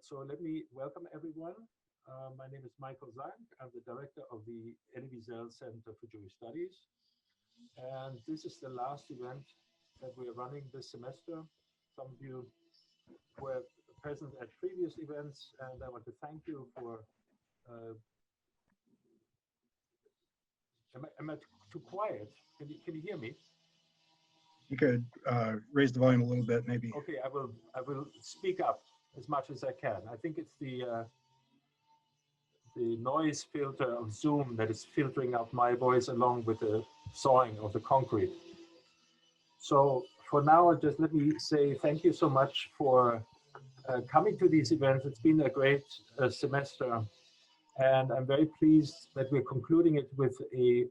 So let me welcome everyone. My name is Michael Zank. I'm the director of the Elie Wiesel Center for Jewish Studies. And this is the last event that we're running this semester. Some of you were present at previous events, and I want to thank you for, am I too quiet? Can you hear me? You could raise the volume a little bit, maybe. Okay, I will speak up as much as I can. I think it's the noise filter of Zoom that is filtering out my voice along with the sawing of the concrete. So for now, just let me say thank you so much for coming to these events. It's been a great semester, and I'm very pleased that we're concluding it with a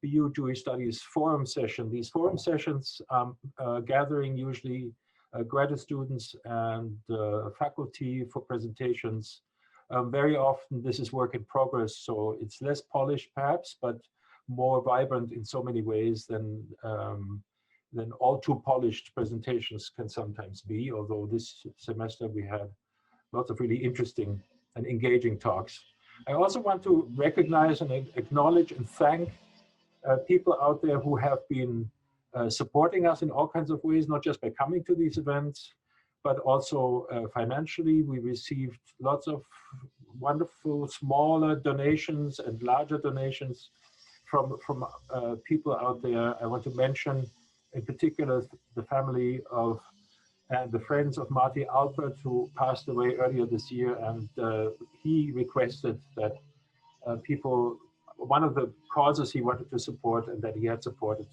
BU Jewish Studies forum session. These forum sessions gathering usually graduate students and faculty for presentations. Very often this is work in progress, so it's less polished perhaps, but more vibrant in so many ways than all too polished presentations can sometimes be, although this semester we had lots of really interesting and engaging talks. I also want to recognize and acknowledge and thank people out there who have been supporting us in all kinds of ways, not just by coming to these events, but also financially. We received lots of wonderful smaller donations and larger donations from people out there. I want to mention in particular the family of and the friends of Marty Alpert, who passed away earlier this year, and he requested that people, one of the causes he wanted to support and that he had supported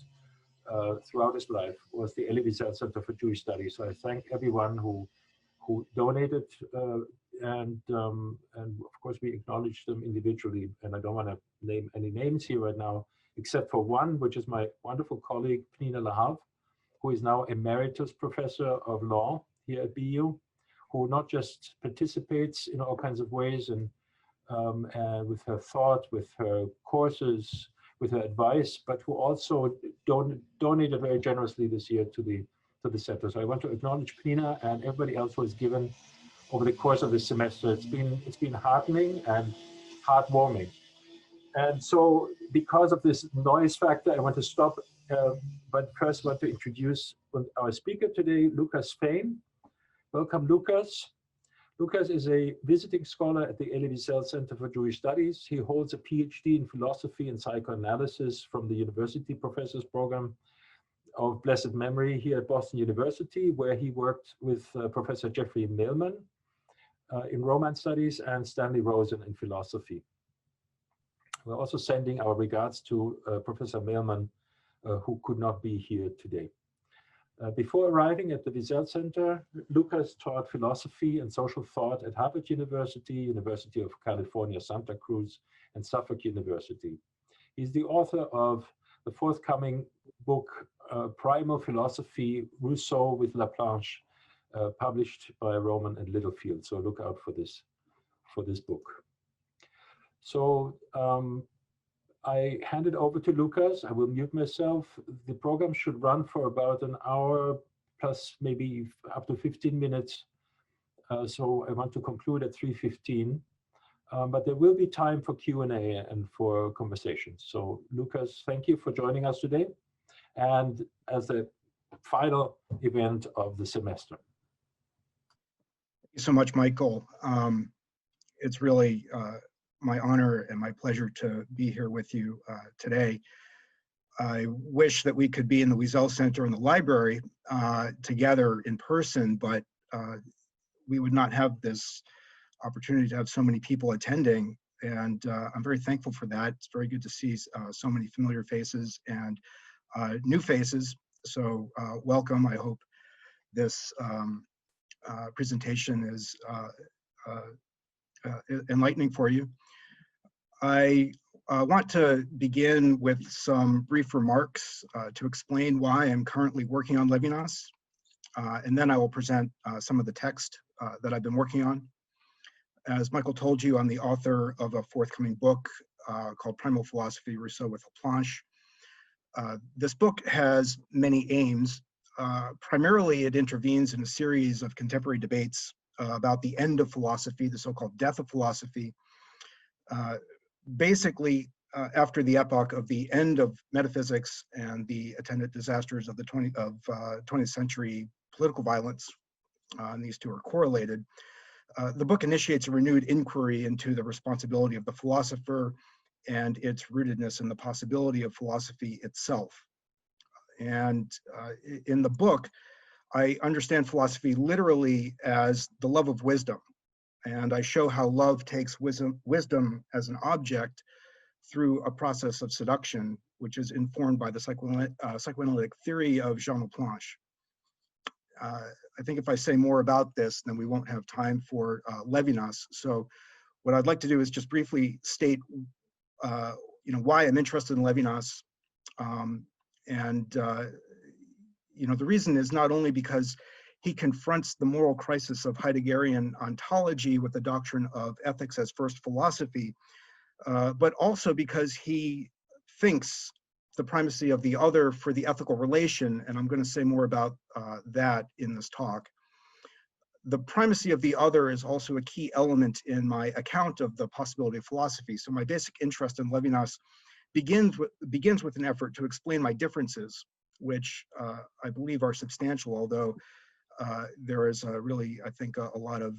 throughout his life was the Elie Wiesel Center for Jewish Studies. So I thank everyone who donated, and of course we acknowledge them individually. And I don't want to name any names here right now, except for one, which is my wonderful colleague Pnina Lahav, who is now emeritus professor of law here at BU, who not just participates in all kinds of ways and with her thought, with her courses, with her advice, but who also donated very generously this year to the center. So I want to acknowledge Pnina and everybody else who has given over the course of this semester. It's been heartening and heartwarming. And so because of this noise factor, I want to stop, but first I want to introduce our speaker today, Lucas Fain. Welcome, Lucas. Lucas is a visiting scholar at the Elie Wiesel Center for Jewish Studies. He holds a PhD in philosophy and psychoanalysis from the University Professors Program of Blessed Memory here at Boston University, where he worked with Professor Jeffrey Millman in Romance Studies and Stanley Rosen in philosophy. We're also sending our regards to Professor Millman, who could not be here today. Before arriving at the Wiesel Center, Lucas taught philosophy and social thought at Harvard University, University of California, Santa Cruz, and Suffolk University. He's the author of the forthcoming book, Primal Philosophy, Rousseau with Laplanche, published by Rowman and Littlefield. So look out for this book. So I hand it over to Lucas. I will mute myself. The program should run for about an hour plus maybe up to 15 minutes. So I want to conclude at 3:15. But there will be time for Q&A and for conversations. So Lucas, thank you for joining us today and as the final event of the semester. Thank you so much, Michael. It's really my honor and my pleasure to be here with you today. I wish that we could be in the Wiesel Center in the library together in person, but we would not have this opportunity to have so many people attending, and I'm very thankful for that. It's very good to see so many familiar faces and new faces, so welcome. I hope this presentation is enlightening for you. I want to begin with some brief remarks to explain why I'm currently working on Levinas, and then I will present some of the text that I've been working on. As Michael told you, I'm the author of a forthcoming book called Primal Philosophy, Rousseau with Laplanche. This book has many aims. Primarily, it intervenes in a series of contemporary debates about the end of philosophy, the so-called death of philosophy. Basically, after the epoch of the end of metaphysics and the attendant disasters of the 20th century political violence, and these two are correlated, the book initiates a renewed inquiry into the responsibility of the philosopher and its rootedness in the possibility of philosophy itself. And in the book, I understand philosophy literally as the love of wisdom. And I show how love takes wisdom as an object through a process of seduction, which is informed by the psychoanalytic theory of Jean Laplanche. I think if I say more about this, then we won't have time for Levinas. So what I'd like to do is just briefly state why I'm interested in Levinas. The reason is not only because he confronts the moral crisis of Heideggerian ontology with the doctrine of ethics as first philosophy, but also because he thinks the primacy of the other for the ethical relation, and I'm going to say more about that in this talk. The primacy of the other is also a key element in my account of the possibility of philosophy. So my basic interest in Levinas begins with an effort to explain my differences, which I believe are substantial, although there is really, I think, a lot of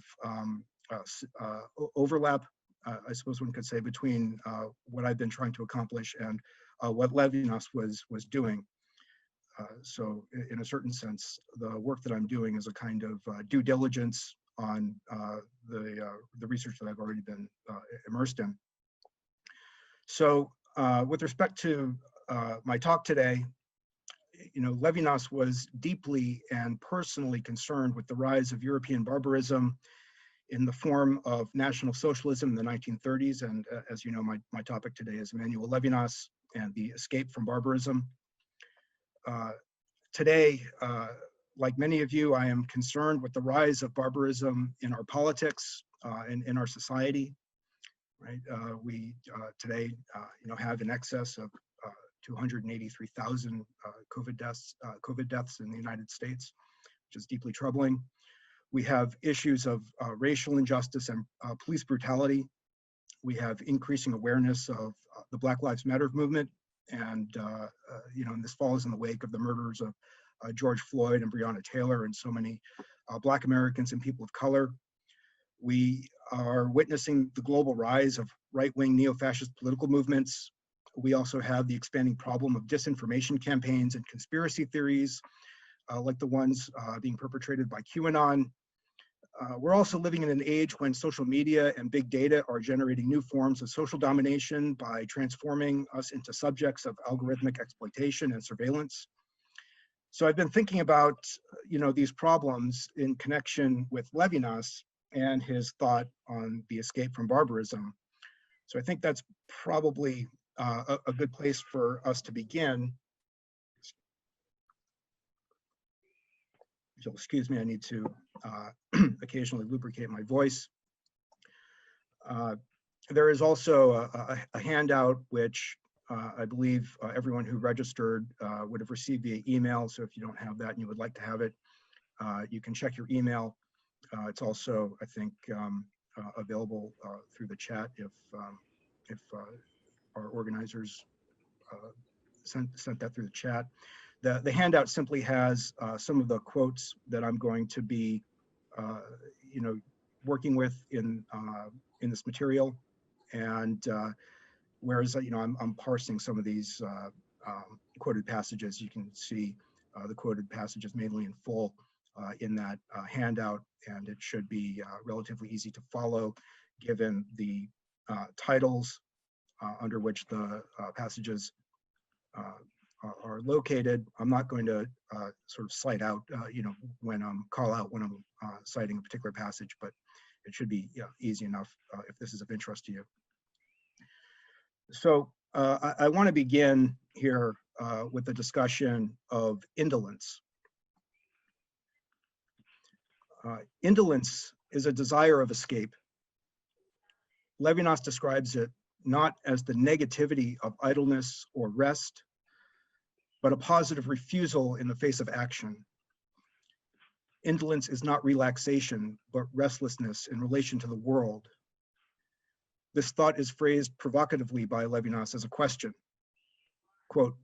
overlap, I suppose one could say, between what I've been trying to accomplish and what Levinas was doing. So in a certain sense, the work that I'm doing is a kind of due diligence on the research that I've already been immersed in. So with respect to my talk today, Levinas was deeply and personally concerned with the rise of European barbarism in the form of National Socialism in the 1930s. And as you know, my topic today is Emmanuel Levinas and the escape from barbarism. Today, like many of you, I am concerned with the rise of barbarism in our politics and in our society. Right? We today, have in excess of 283,000 COVID deaths in the United States, which is deeply troubling. We have issues of racial injustice and police brutality. We have increasing awareness of the Black Lives Matter movement, and and this follows in the wake of the murders of George Floyd and Breonna Taylor and so many Black Americans and people of color. We are witnessing the global rise of right-wing neo-fascist political movements. We also have the expanding problem of disinformation campaigns and conspiracy theories, like the ones being perpetrated by QAnon. We're also living in an age when social media and big data are generating new forms of social domination by transforming us into subjects of algorithmic exploitation and surveillance. So I've been thinking about, these problems in connection with Levinas and his thought on the escape from barbarism. So I think that's probably a good place for us to begin. So excuse me, I need to occasionally lubricate my voice. There is also a handout which I believe everyone who registered would have received via email. So if you don't have that and you would like to have it, you can check your email. It's also, I think, available through the chat if our organizers sent that through the chat. The handout simply has some of the quotes that I'm going to be, working with in this material, and whereas I'm parsing some of these quoted passages. You can see the quoted passages mainly in full in that handout, and it should be relatively easy to follow, given the titles under which the passages are located. I'm not going to sort of cite out, when call out when I'm citing a particular passage, but it should be easy enough if this is of interest to you. So I want to begin here with a discussion of indolence. Indolence is a desire of escape. Levinas describes it not as the negativity of idleness or rest, but a positive refusal in the face of action. Indolence is not relaxation, but restlessness in relation to the world. This thought is phrased provocatively by Levinas as a question. Quote,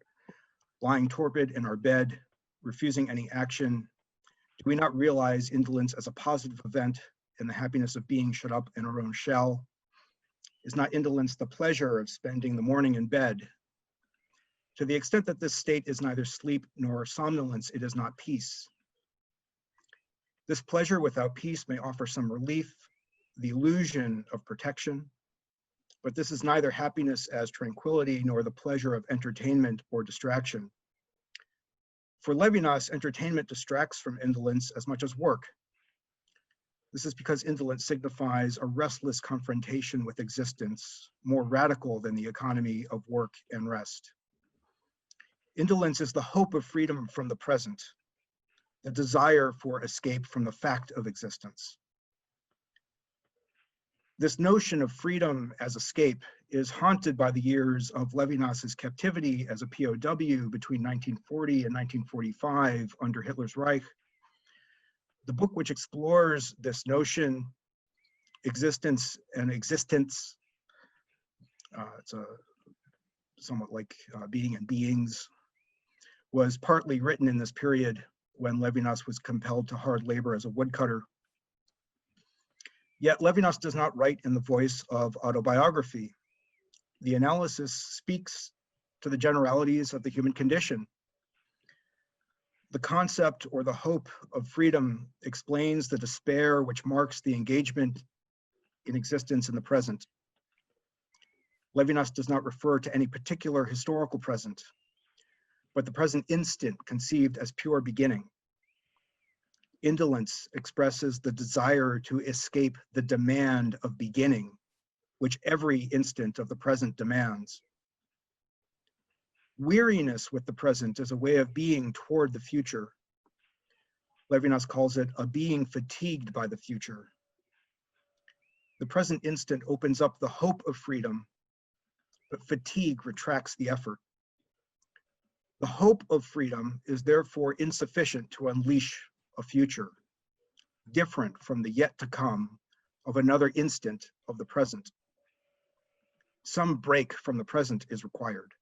lying torpid in our bed, refusing any action, do we not realize indolence as a positive event in the happiness of being shut up in our own shell? Is not indolence the pleasure of spending the morning in bed? To the extent that this state is neither sleep nor somnolence, it is not peace. This pleasure without peace may offer some relief, the illusion of protection, but this is neither happiness as tranquility nor the pleasure of entertainment or distraction. For Levinas, entertainment distracts from indolence as much as work. This is because indolence signifies a restless confrontation with existence, more radical than the economy of work and rest. Indolence is the hope of freedom from the present, the desire for escape from the fact of existence. This notion of freedom as escape is haunted by the years of Levinas's captivity as a POW between 1940 and 1945 under Hitler's Reich. The book which explores this notion, existence and existence, it's somewhat like being and beings, was partly written in this period when Levinas was compelled to hard labor as a woodcutter. Yet Levinas does not write in the voice of autobiography. The analysis speaks to the generalities of the human condition. The concept or the hope of freedom explains the despair which marks the engagement in existence in the present. Levinas does not refer to any particular historical present, but the present instant conceived as pure beginning. Indolence expresses the desire to escape the demand of beginning, which every instant of the present demands. Weariness with the present is a way of being toward the future. Levinas calls it a being fatigued by the future. The present instant opens up the hope of freedom, but fatigue retracts the effort. The hope of freedom is therefore insufficient to unleash a future, different from the yet to come of another instant of the present. Some break from the present is required.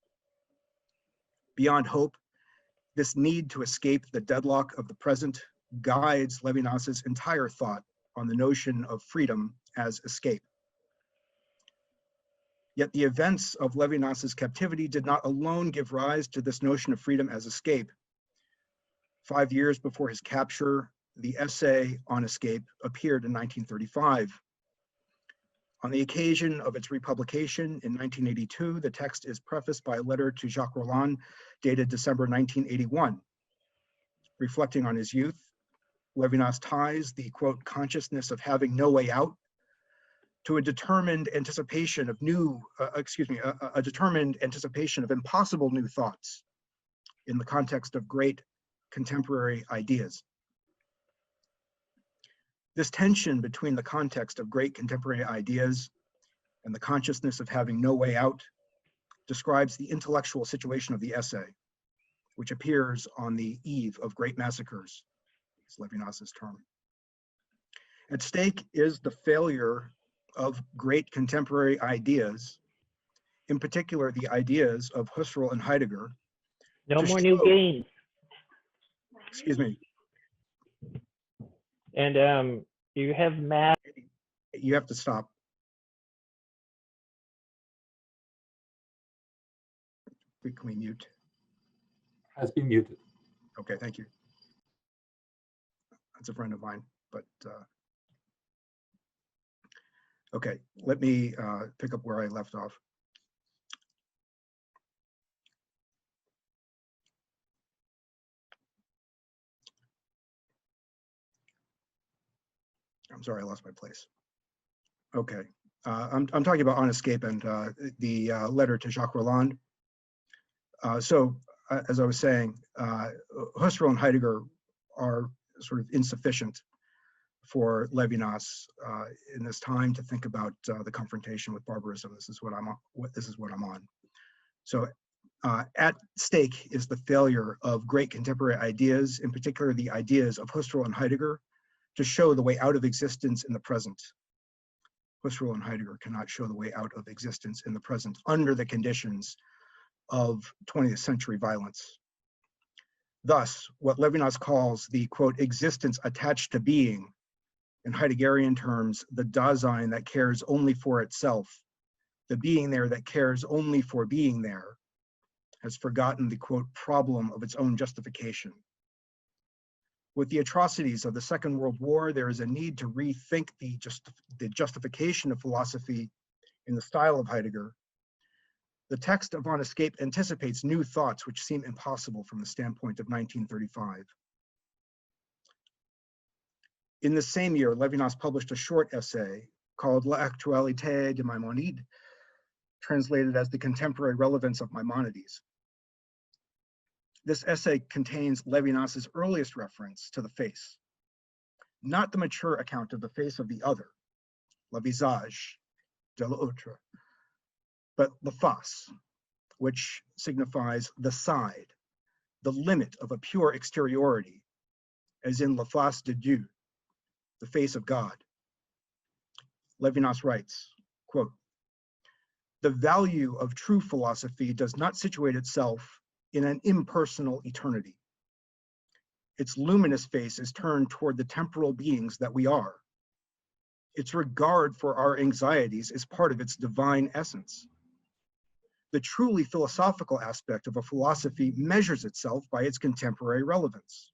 Beyond hope, this need to escape the deadlock of the present guides Levinas's entire thought on the notion of freedom as escape. Yet the events of Levinas's captivity did not alone give rise to this notion of freedom as escape. 5 years before his capture, the essay on escape appeared in 1935. On the occasion of its republication in 1982, the text is prefaced by a letter to Jacques Roland dated December 1981. Reflecting on his youth, Levinas ties the, quote, consciousness of having no way out to a determined anticipation of a determined anticipation of impossible new thoughts in the context of great contemporary ideas. This tension between the context of great contemporary ideas and the consciousness of having no way out describes the intellectual situation of the essay, which appears on the eve of great massacres, is Levinas's term. At stake is the failure of great contemporary ideas, in particular the ideas of Husserl and Heidegger. No more new games. Excuse me. And you have math. You have to stop. Can we mute? Has been muted. Okay, thank you. That's a friend of mine, but okay, let me pick up where I left off. I'm sorry, I lost my place. Okay, I'm talking about On Escape and the letter to Jacques Roland. So, as I was saying, Husserl and Heidegger are sort of insufficient for Levinas in this time to think about the confrontation with barbarism. This is what I'm on. So, At stake is the failure of great contemporary ideas, in particular the ideas of Husserl and Heidegger, to show the way out of existence in the present. Husserl and Heidegger cannot show the way out of existence in the present under the conditions of 20th century violence. Thus, what Levinas calls the, quote, existence attached to being, in Heideggerian terms, the Dasein that cares only for itself, the being there that cares only for being there, has forgotten the, quote, problem of its own justification. With the atrocities of the Second World War, there is a need to rethink the justification of philosophy in the style of Heidegger. The text of On Escape anticipates new thoughts which seem impossible from the standpoint of 1935. In the same year, Levinas published a short essay called L'Actualité de Maimonides, translated as The Contemporary Relevance of Maimonides. This essay contains Levinas's earliest reference to the face, not the mature account of the face of the other, le visage de l'autre, but the face, which signifies the side, the limit of a pure exteriority, as in la face de Dieu, the face of God. Levinas writes, quote, the value of true philosophy does not situate itself in an impersonal eternity. Its luminous face is turned toward the temporal beings that we are. Its regard for our anxieties is part of its divine essence. The truly philosophical aspect of a philosophy measures itself by its contemporary relevance.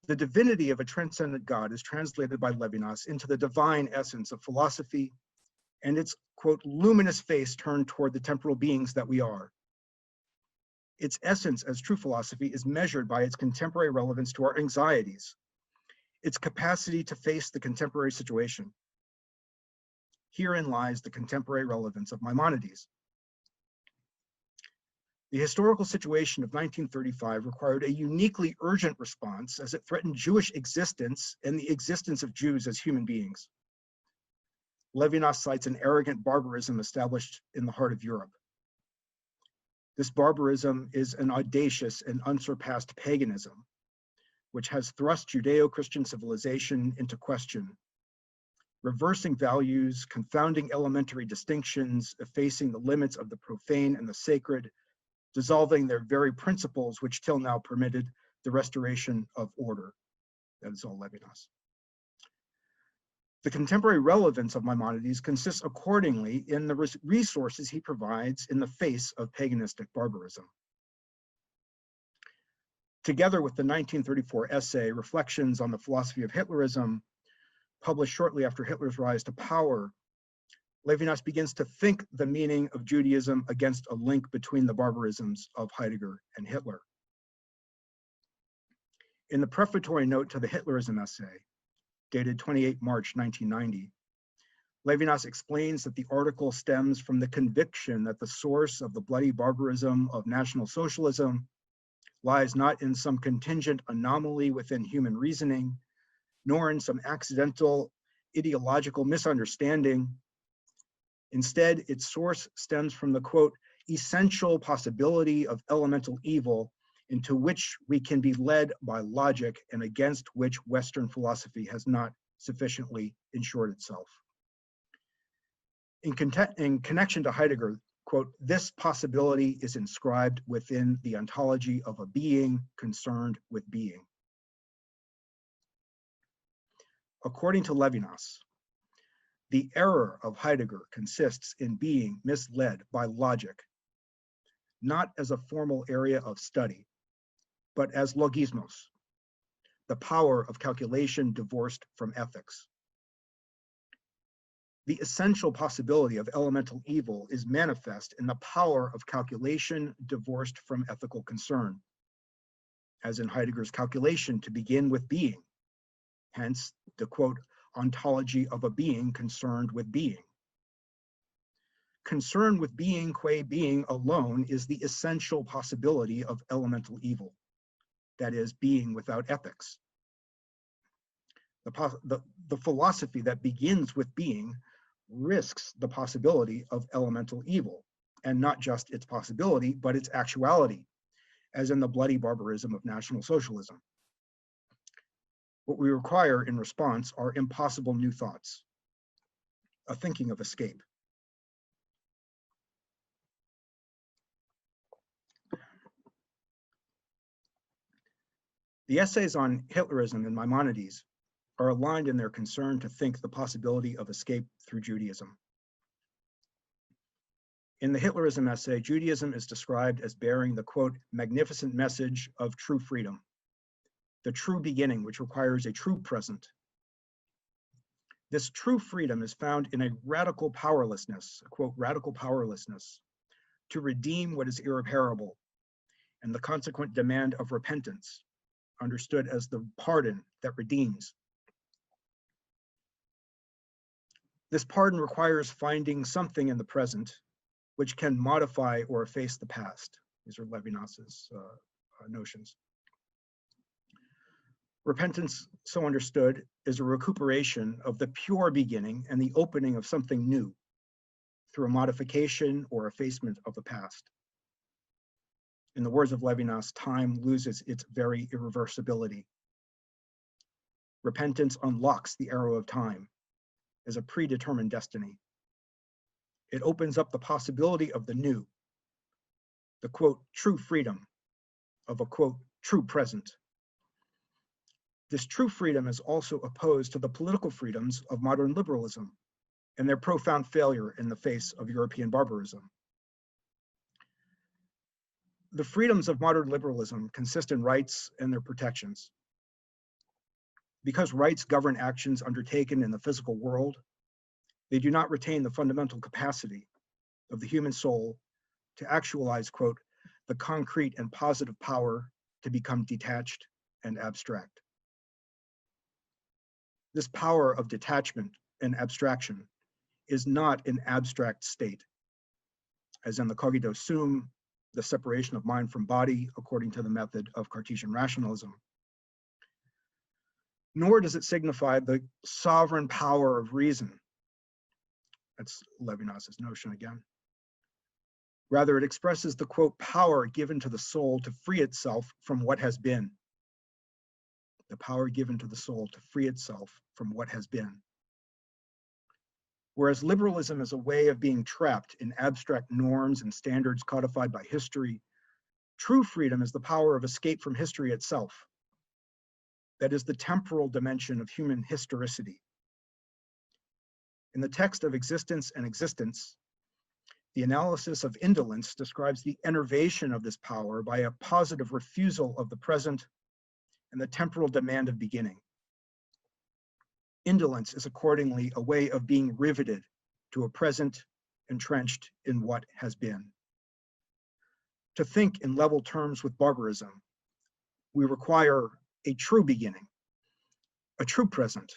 The divinity of a transcendent God is translated by Levinas into the divine essence of philosophy, and its, quote, luminous face turned toward the temporal beings that we are. Its essence as true philosophy is measured by its contemporary relevance to our anxieties, its capacity to face the contemporary situation. Herein lies the contemporary relevance of Maimonides. The historical situation of 1935 required a uniquely urgent response as it threatened Jewish existence and the existence of Jews as human beings. Levinas cites an arrogant barbarism established in the heart of Europe. This barbarism is an audacious and unsurpassed paganism, which has thrust Judeo-Christian civilization into question, reversing values, confounding elementary distinctions, effacing the limits of the profane and the sacred, dissolving their very principles which till now permitted the restoration of order. That is all Levinas. The contemporary relevance of Maimonides consists accordingly in the resources he provides in the face of paganistic barbarism. Together with the 1934 essay, Reflections on the Philosophy of Hitlerism, published shortly after Hitler's rise to power, Levinas begins to think the meaning of Judaism against a link between the barbarisms of Heidegger and Hitler. In the prefatory note to the Hitlerism essay, dated 28 March 1990, Levinas explains that the article stems from the conviction that the source of the bloody barbarism of National Socialism lies not in some contingent anomaly within human reasoning, nor in some accidental ideological misunderstanding. Instead, its source stems from the, quote, essential possibility of elemental evil into which we can be led by logic and against which Western philosophy has not sufficiently insured itself. In connection to Heidegger, quote, this possibility is inscribed within the ontology of a being concerned with being. According to Levinas, the error of Heidegger consists in being misled by logic, not as a formal area of study, but as logismos, the power of calculation divorced from ethics. The essential possibility of elemental evil is manifest in the power of calculation divorced from ethical concern, as in Heidegger's calculation to begin with being, hence the, quote, ontology of a being concerned with being. Concern with being qua being alone is the essential possibility of elemental evil, that is, being without ethics. The philosophy that begins with being risks the possibility of elemental evil, and not just its possibility, but its actuality, as in the bloody barbarism of National Socialism. What we require in response are impossible new thoughts, a thinking of escape. The essays on Hitlerism and Maimonides are aligned in their concern to think the possibility of escape through Judaism. In the Hitlerism essay, Judaism is described as bearing the, quote, magnificent message of true freedom, the true beginning, which requires a true present. This true freedom is found in a radical powerlessness, a quote, radical powerlessness, to redeem what is irreparable, and the consequent demand of repentance, understood as the pardon that redeems. This pardon requires finding something in the present which can modify or efface the past. These are Levinas's notions. Repentance, so understood, is a recuperation of the pure beginning and the opening of something new through a modification or effacement of the past. In the words of Levinas, time loses its very irreversibility. Repentance unlocks the arrow of time as a predetermined destiny. It opens up the possibility of the new, the, quote, true freedom of a, quote, true present. This true freedom is also opposed to the political freedoms of modern liberalism and their profound failure in the face of European barbarism. The freedoms of modern liberalism consist in rights and their protections. Because rights govern actions undertaken in the physical world, they do not retain the fundamental capacity of the human soul to actualize, quote, the concrete and positive power to become detached and abstract. This power of detachment and abstraction is not an abstract state, as in the cogito sum, the separation of mind from body according to the method of Cartesian rationalism. Nor does it signify the sovereign power of reason. That's Levinas's notion again. Rather, it expresses the, quote, power given to the soul to free itself from what has been. The power given to the soul to free itself from what has been. Whereas liberalism is a way of being trapped in abstract norms and standards codified by history, true freedom is the power of escape from history itself. That is the temporal dimension of human historicity. In the text of Existence and Existence, the analysis of indolence describes the enervation of this power by a positive refusal of the present and the temporal demand of beginning. Indolence is accordingly a way of being riveted to a present entrenched in what has been. To think in level terms with barbarism, we require a true beginning, a true present.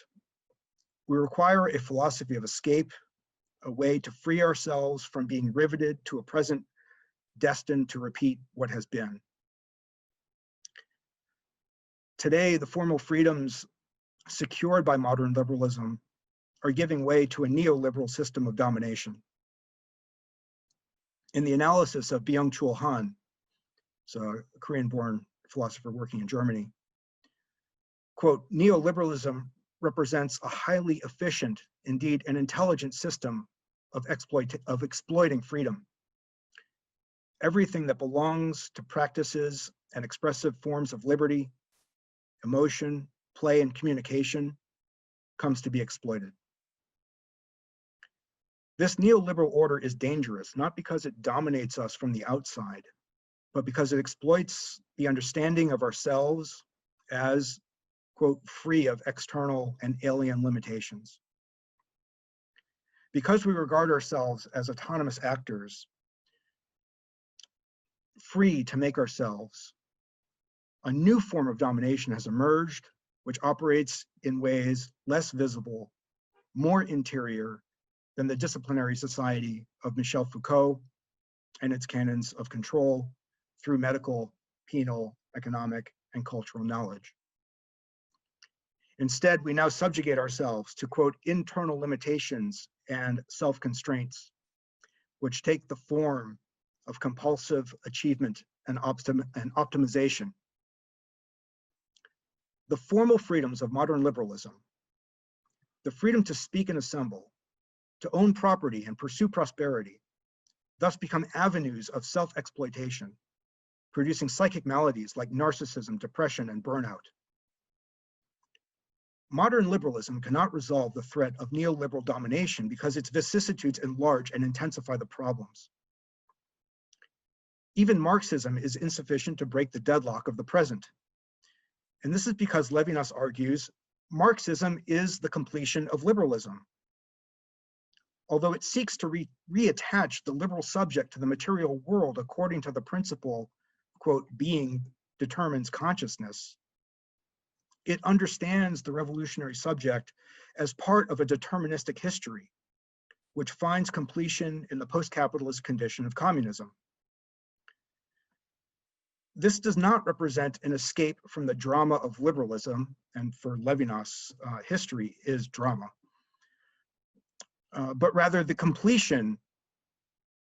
We require a philosophy of escape, a way to free ourselves from being riveted to a present destined to repeat what has been. Today, the formal freedoms secured by modern liberalism are giving way to a neoliberal system of domination. In the analysis of Byung-Chul Han, so a Korean-born philosopher working in Germany, quote, neoliberalism represents a highly efficient, indeed an intelligent system of exploiting freedom. Everything that belongs to practices and expressive forms of liberty, emotion, play, and communication comes to be exploited. This neoliberal order is dangerous, not because it dominates us from the outside, but because it exploits the understanding of ourselves as, quote, free of external and alien limitations. Because we regard ourselves as autonomous actors, free to make ourselves, a new form of domination has emerged, which operates in ways less visible, more interior than the disciplinary society of Michel Foucault and its canons of control through medical, penal, economic, and cultural knowledge. Instead, we now subjugate ourselves to, quote, internal limitations and self-constraints, which take the form of compulsive achievement and optimization. The formal freedoms of modern liberalism, the freedom to speak and assemble, to own property and pursue prosperity, thus become avenues of self-exploitation, producing psychic maladies like narcissism, depression, and burnout. Modern liberalism cannot resolve the threat of neoliberal domination because its vicissitudes enlarge and intensify the problems. Even Marxism is insufficient to break the deadlock of the present. And this is because Levinas argues Marxism is the completion of liberalism. Although it seeks to reattach the liberal subject to the material world according to the principle, quote, being determines consciousness, it understands the revolutionary subject as part of a deterministic history, which finds completion in the post-capitalist condition of communism. This does not represent an escape from the drama of liberalism, and for Levinas, history is drama, but rather the completion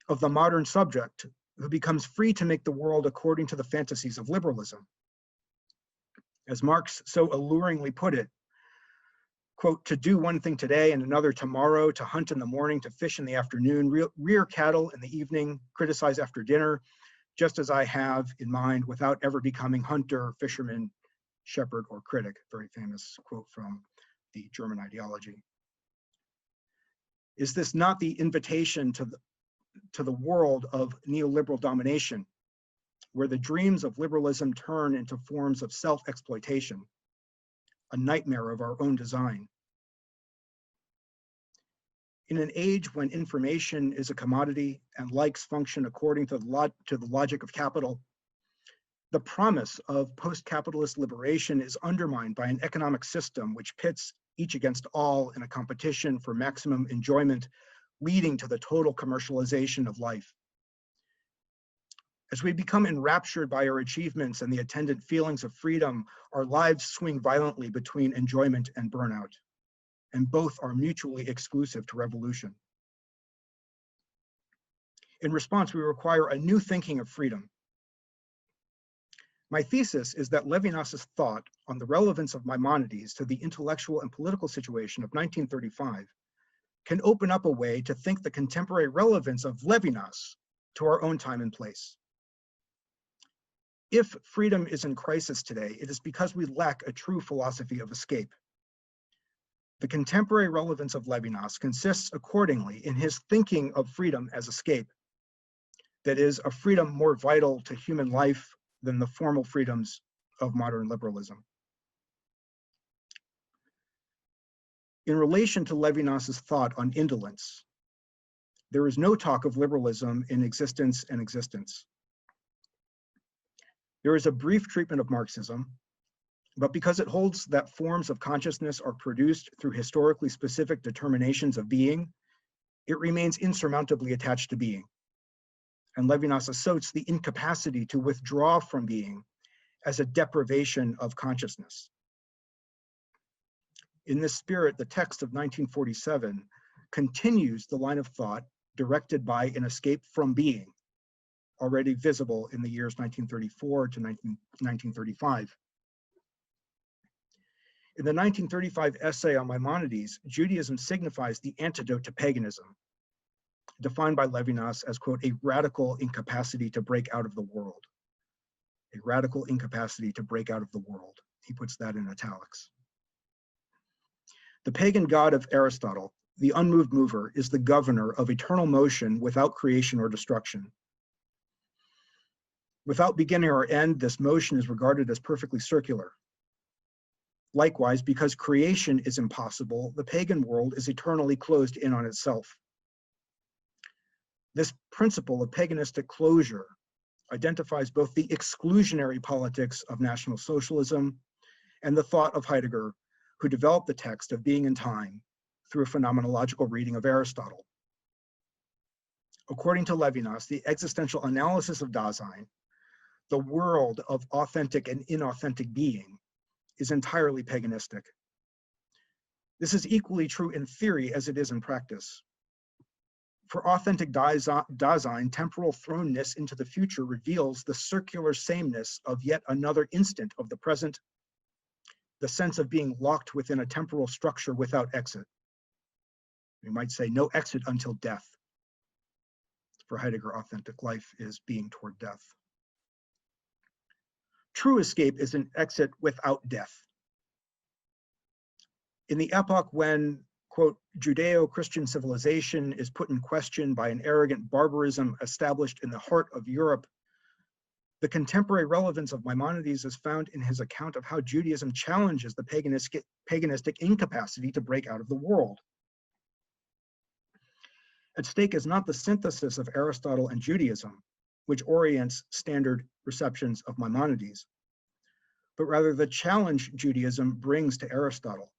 of the modern subject who becomes free to make the world according to the fantasies of liberalism. As Marx so alluringly put it, quote, to do one thing today and another tomorrow, to hunt in the morning, to fish in the afternoon, rear cattle in the evening, criticize after dinner, just as I have in mind without ever becoming hunter, fisherman, shepherd, or critic. Very famous quote from the German ideology. Is this not the invitation to the world of neoliberal domination, where the dreams of liberalism turn into forms of self-exploitation, a nightmare of our own design? In an age when information is a commodity and likes function according to the logic of capital, the promise of post-capitalist liberation is undermined by an economic system which pits each against all in a competition for maximum enjoyment, leading to the total commercialization of life. As we become enraptured by our achievements and the attendant feelings of freedom, our lives swing violently between enjoyment and burnout, and both are mutually exclusive to revolution. In response, we require a new thinking of freedom. My thesis is that Levinas's thought on the relevance of Maimonides to the intellectual and political situation of 1935 can open up a way to think the contemporary relevance of Levinas to our own time and place. If freedom is in crisis today, it is because we lack a true philosophy of escape. The contemporary relevance of Levinas consists accordingly in his thinking of freedom as escape, that is, a freedom more vital to human life than the formal freedoms of modern liberalism. In relation to Levinas's thought on indolence, there is no talk of liberalism in Existence and Existence. There is a brief treatment of Marxism, but because it holds that forms of consciousness are produced through historically specific determinations of being, it remains insurmountably attached to being. And Levinas asserts the incapacity to withdraw from being as a deprivation of consciousness. In this spirit, the text of 1947 continues the line of thought directed by an escape from being, already visible in the years 1934 to 1935. In the 1935 essay on Maimonides, Judaism signifies the antidote to paganism, defined by Levinas as, quote, a radical incapacity to break out of the world. A radical incapacity to break out of the world. He puts that in italics. The pagan god of Aristotle, the unmoved mover, is the governor of eternal motion without creation or destruction. Without beginning or end, this motion is regarded as perfectly circular. Likewise, because creation is impossible, the pagan world is eternally closed in on itself. This principle of paganistic closure identifies both the exclusionary politics of National Socialism and the thought of Heidegger, who developed the text of Being and Time through a phenomenological reading of Aristotle. According to Levinas, the existential analysis of Dasein, the world of authentic and inauthentic being, is entirely paganistic. This is equally true in theory as it is in practice. For authentic Dasein, temporal thrownness into the future reveals the circular sameness of yet another instant of the present, the sense of being locked within a temporal structure without exit. We might say no exit until death. For Heidegger, authentic life is being toward death. True escape is an exit without death. In the epoch when, quote, Judeo-Christian civilization is put in question by an arrogant barbarism established in the heart of Europe, the contemporary relevance of Maimonides is found in his account of how Judaism challenges the paganistic incapacity to break out of the world. At stake is not the synthesis of Aristotle and Judaism, which orients standard receptions of Maimonides, but rather the challenge Judaism brings to Aristotle.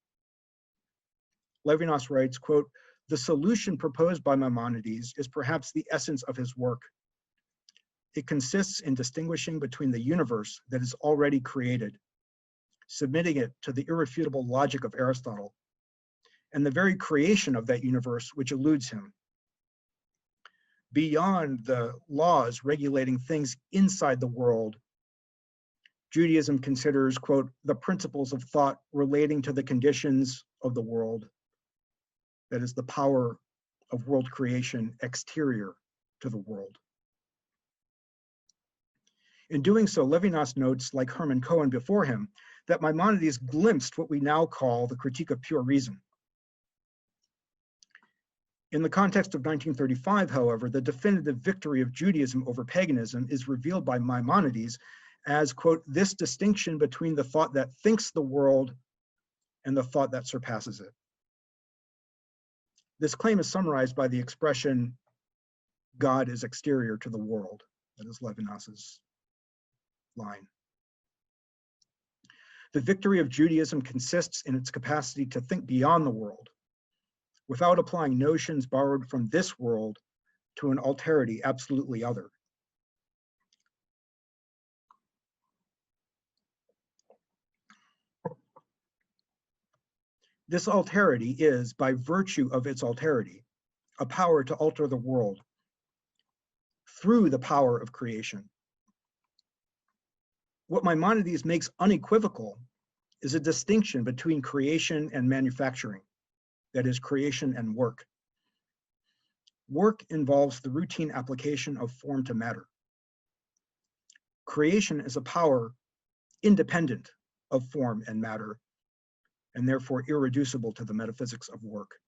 Levinas writes, quote, "The solution proposed by Maimonides is perhaps the essence of his work. It consists in distinguishing between the universe that is already created, submitting it to the irrefutable logic of Aristotle, and the very creation of that universe which eludes him. Beyond the laws regulating things inside the world, Judaism considers, quote, the principles of thought relating to the conditions of the world, that is the power of world creation exterior to the world." In doing so, Levinas notes, like Hermann Cohen before him, that Maimonides glimpsed what we now call the critique of pure reason. In the context of 1935, however, the definitive victory of Judaism over paganism is revealed by Maimonides as, quote, this distinction between the thought that thinks the world and the thought that surpasses it. This claim is summarized by the expression, God is exterior to the world. That is Levinas's line. The victory of Judaism consists in its capacity to think beyond the world, without applying notions borrowed from this world to an alterity absolutely other. This alterity is, by virtue of its alterity, a power to alter the world through the power of creation. What Maimonides makes unequivocal is a distinction between creation and manufacturing, that is, creation and work. Work involves the routine application of form to matter. Creation is a power independent of form and matter, and therefore irreducible to the metaphysics of work.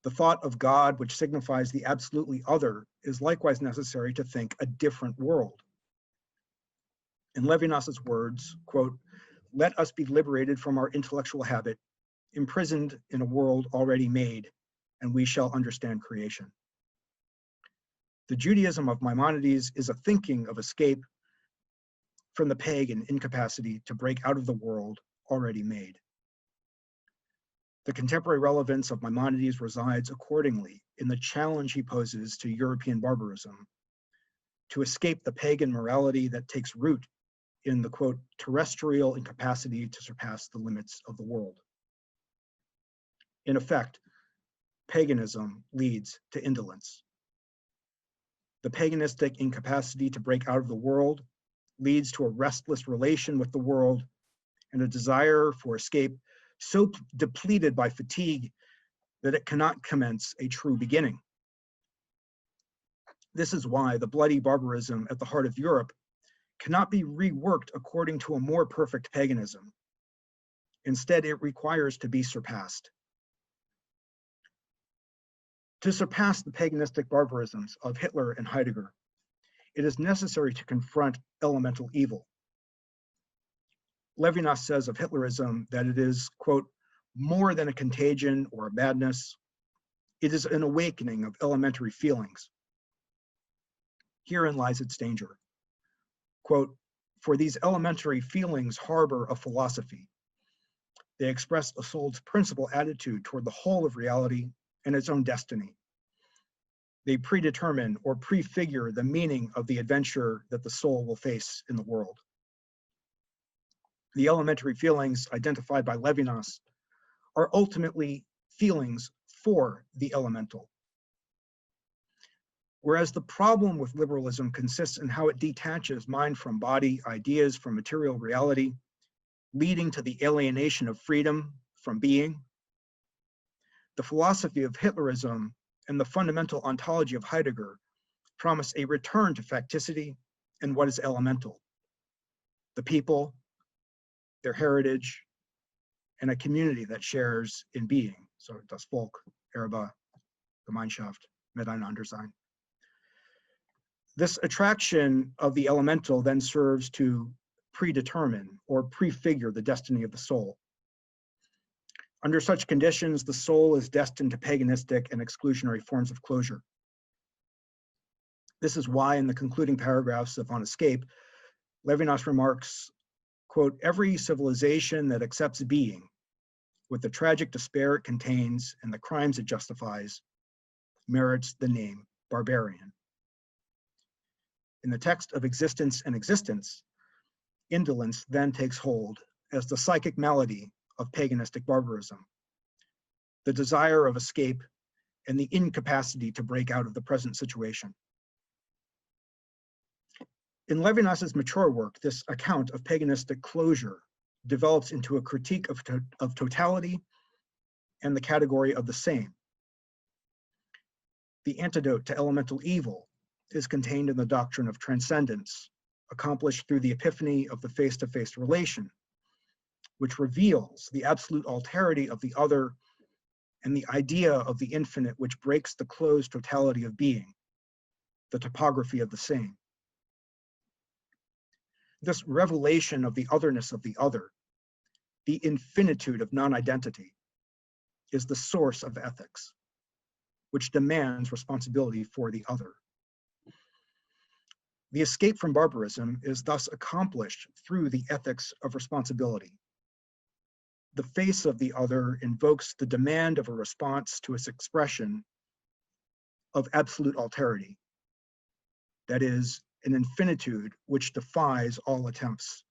The thought of God, which signifies the absolutely other, is likewise necessary to think a different world. In Levinas's words, quote, let us be liberated from our intellectual habit, imprisoned in a world already made, and we shall understand creation. The Judaism of Maimonides is a thinking of escape from the pagan incapacity to break out of the world already made. The contemporary relevance of Maimonides resides accordingly in the challenge he poses to European barbarism to escape the pagan morality that takes root in the, quote, terrestrial incapacity to surpass the limits of the world. In effect, paganism leads to indolence. The paganistic incapacity to break out of the world leads to a restless relation with the world and a desire for escape so depleted by fatigue that it cannot commence a true beginning. This is why the bloody barbarism at the heart of Europe cannot be reworked according to a more perfect paganism. Instead, it requires to be surpassed. To surpass the paganistic barbarisms of Hitler and Heidegger, it is necessary to confront elemental evil. Levinas says of Hitlerism that it is, quote, more than a contagion or a madness. It is an awakening of elementary feelings. Herein lies its danger. Quote, for these elementary feelings harbor a philosophy. They express a soul's principal attitude toward the whole of reality and its own destiny. They predetermine or prefigure the meaning of the adventure that the soul will face in the world. The elementary feelings identified by Levinas are ultimately feelings for the elemental. Whereas the problem with liberalism consists in how it detaches mind from body, ideas from material reality, leading to the alienation of freedom from being, the philosophy of Hitlerism and the fundamental ontology of Heidegger promise a return to facticity and what is elemental: the people, their heritage, and a community that shares in being. So das Volk, Erbe, Gemeinschaft, Miteinander sein. This attraction of the elemental then serves to predetermine or prefigure the destiny of the soul. Under such conditions, the soul is destined to paganistic and exclusionary forms of closure. This is why in the concluding paragraphs of On Escape, Levinas remarks, quote, "Every civilization that accepts being, with the tragic despair it contains and the crimes it justifies, merits the name barbarian." In the text of Existence and Existence, indolence then takes hold as the psychic malady of paganistic barbarism, the desire of escape and the incapacity to break out of the present situation. In Levinas's mature work, this account of paganistic closure develops into a critique of totality and the category of the same. The antidote to elemental evil is contained in the doctrine of transcendence, accomplished through the epiphany of the face-to-face relation, which reveals the absolute alterity of the other and the idea of the infinite, which breaks the closed totality of being, the topography of the same. This revelation of the otherness of the other, the infinitude of non-identity, is the source of ethics, which demands responsibility for the other. The escape from barbarism is thus accomplished through the ethics of responsibility. The face of the other invokes the demand of a response to its expression of absolute alterity, that is, an infinitude which defies all attempts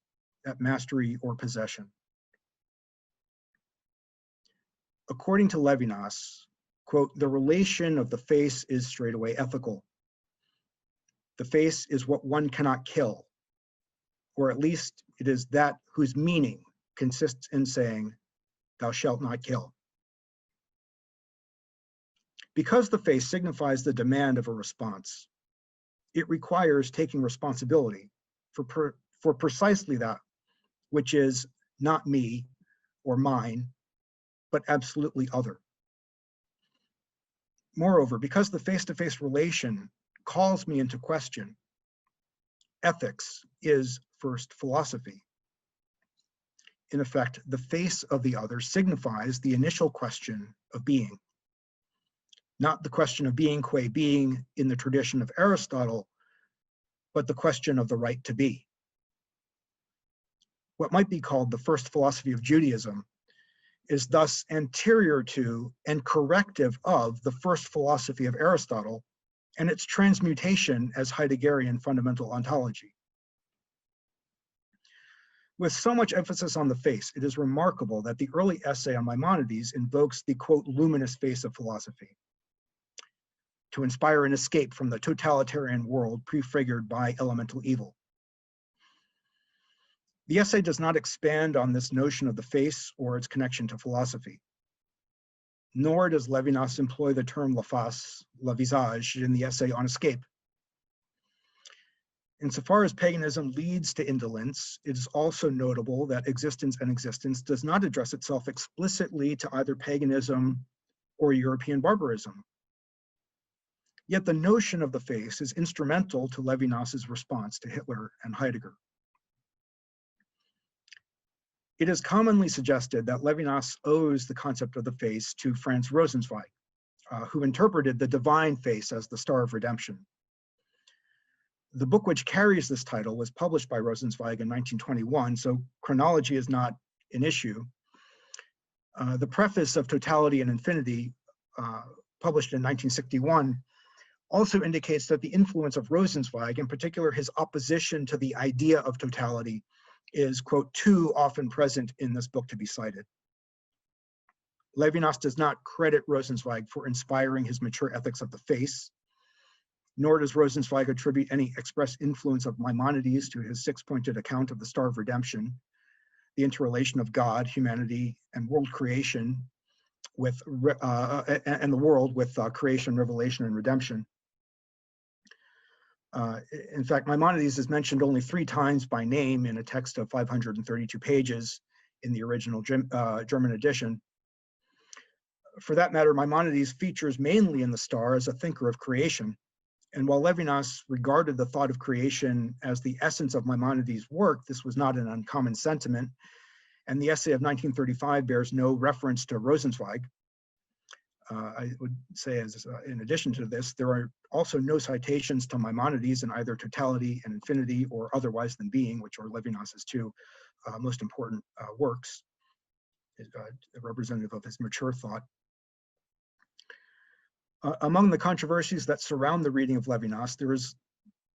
at mastery or possession. According to Levinas, quote, "The relation of the face is straightway ethical. The face is what one cannot kill, or at least it is that whose meaning consists in saying, 'Thou shalt not kill.' Because the face signifies the demand of a response, it requires taking responsibility for precisely that which is not me or mine, but absolutely other. Moreover, because the face-to-face relation calls me into question, ethics is first philosophy. In effect, the face of the other signifies the initial question of being, not the question of being qua being in the tradition of Aristotle, but the question of the right to be. What might be called the first philosophy of Judaism is thus anterior to and corrective of the first philosophy of Aristotle and its transmutation as Heideggerian fundamental ontology. With so much emphasis on the face, it is remarkable that the early essay on Maimonides invokes the, quote, luminous face of philosophy to inspire an escape from the totalitarian world prefigured by elemental evil. The essay does not expand on this notion of the face or its connection to philosophy, nor does Levinas employ the term la face, la visage, in the essay On Escape. Insofar as paganism leads to indolence, it is also notable that Existence and Existence does not address itself explicitly to either paganism or European barbarism. Yet the notion of the face is instrumental to Levinas's response to Hitler and Heidegger. It is commonly suggested that Levinas owes the concept of the face to Franz Rosenzweig, who interpreted the divine face as the star of redemption. The book which carries this title was published by Rosenzweig in 1921, so chronology is not an issue. The preface of Totality and Infinity, published in 1961, also indicates that the influence of Rosenzweig, in particular his opposition to the idea of totality, is, quote, too often present in this book to be cited. Levinas does not credit Rosenzweig for inspiring his mature ethics of the face, nor does Rosenzweig attribute any express influence of Maimonides to his six-pointed account of the Star of Redemption, the interrelation of God, humanity, and world creation with and the world with creation, revelation, and redemption. In fact, Maimonides is mentioned only 3 times by name in a text of 532 pages in the original German edition. For that matter, Maimonides features mainly in the Star as a thinker of creation. And while Levinas regarded the thought of creation as the essence of Maimonides' work, this was not an uncommon sentiment. And the essay of 1935 bears no reference to Rosenzweig. I would say, as in addition to this, there are also no citations to Maimonides in either Totality and Infinity or Otherwise Than Being, which are Levinas's 2 most important works, representative of his mature thought. Among the controversies that surround the reading of Levinas, there is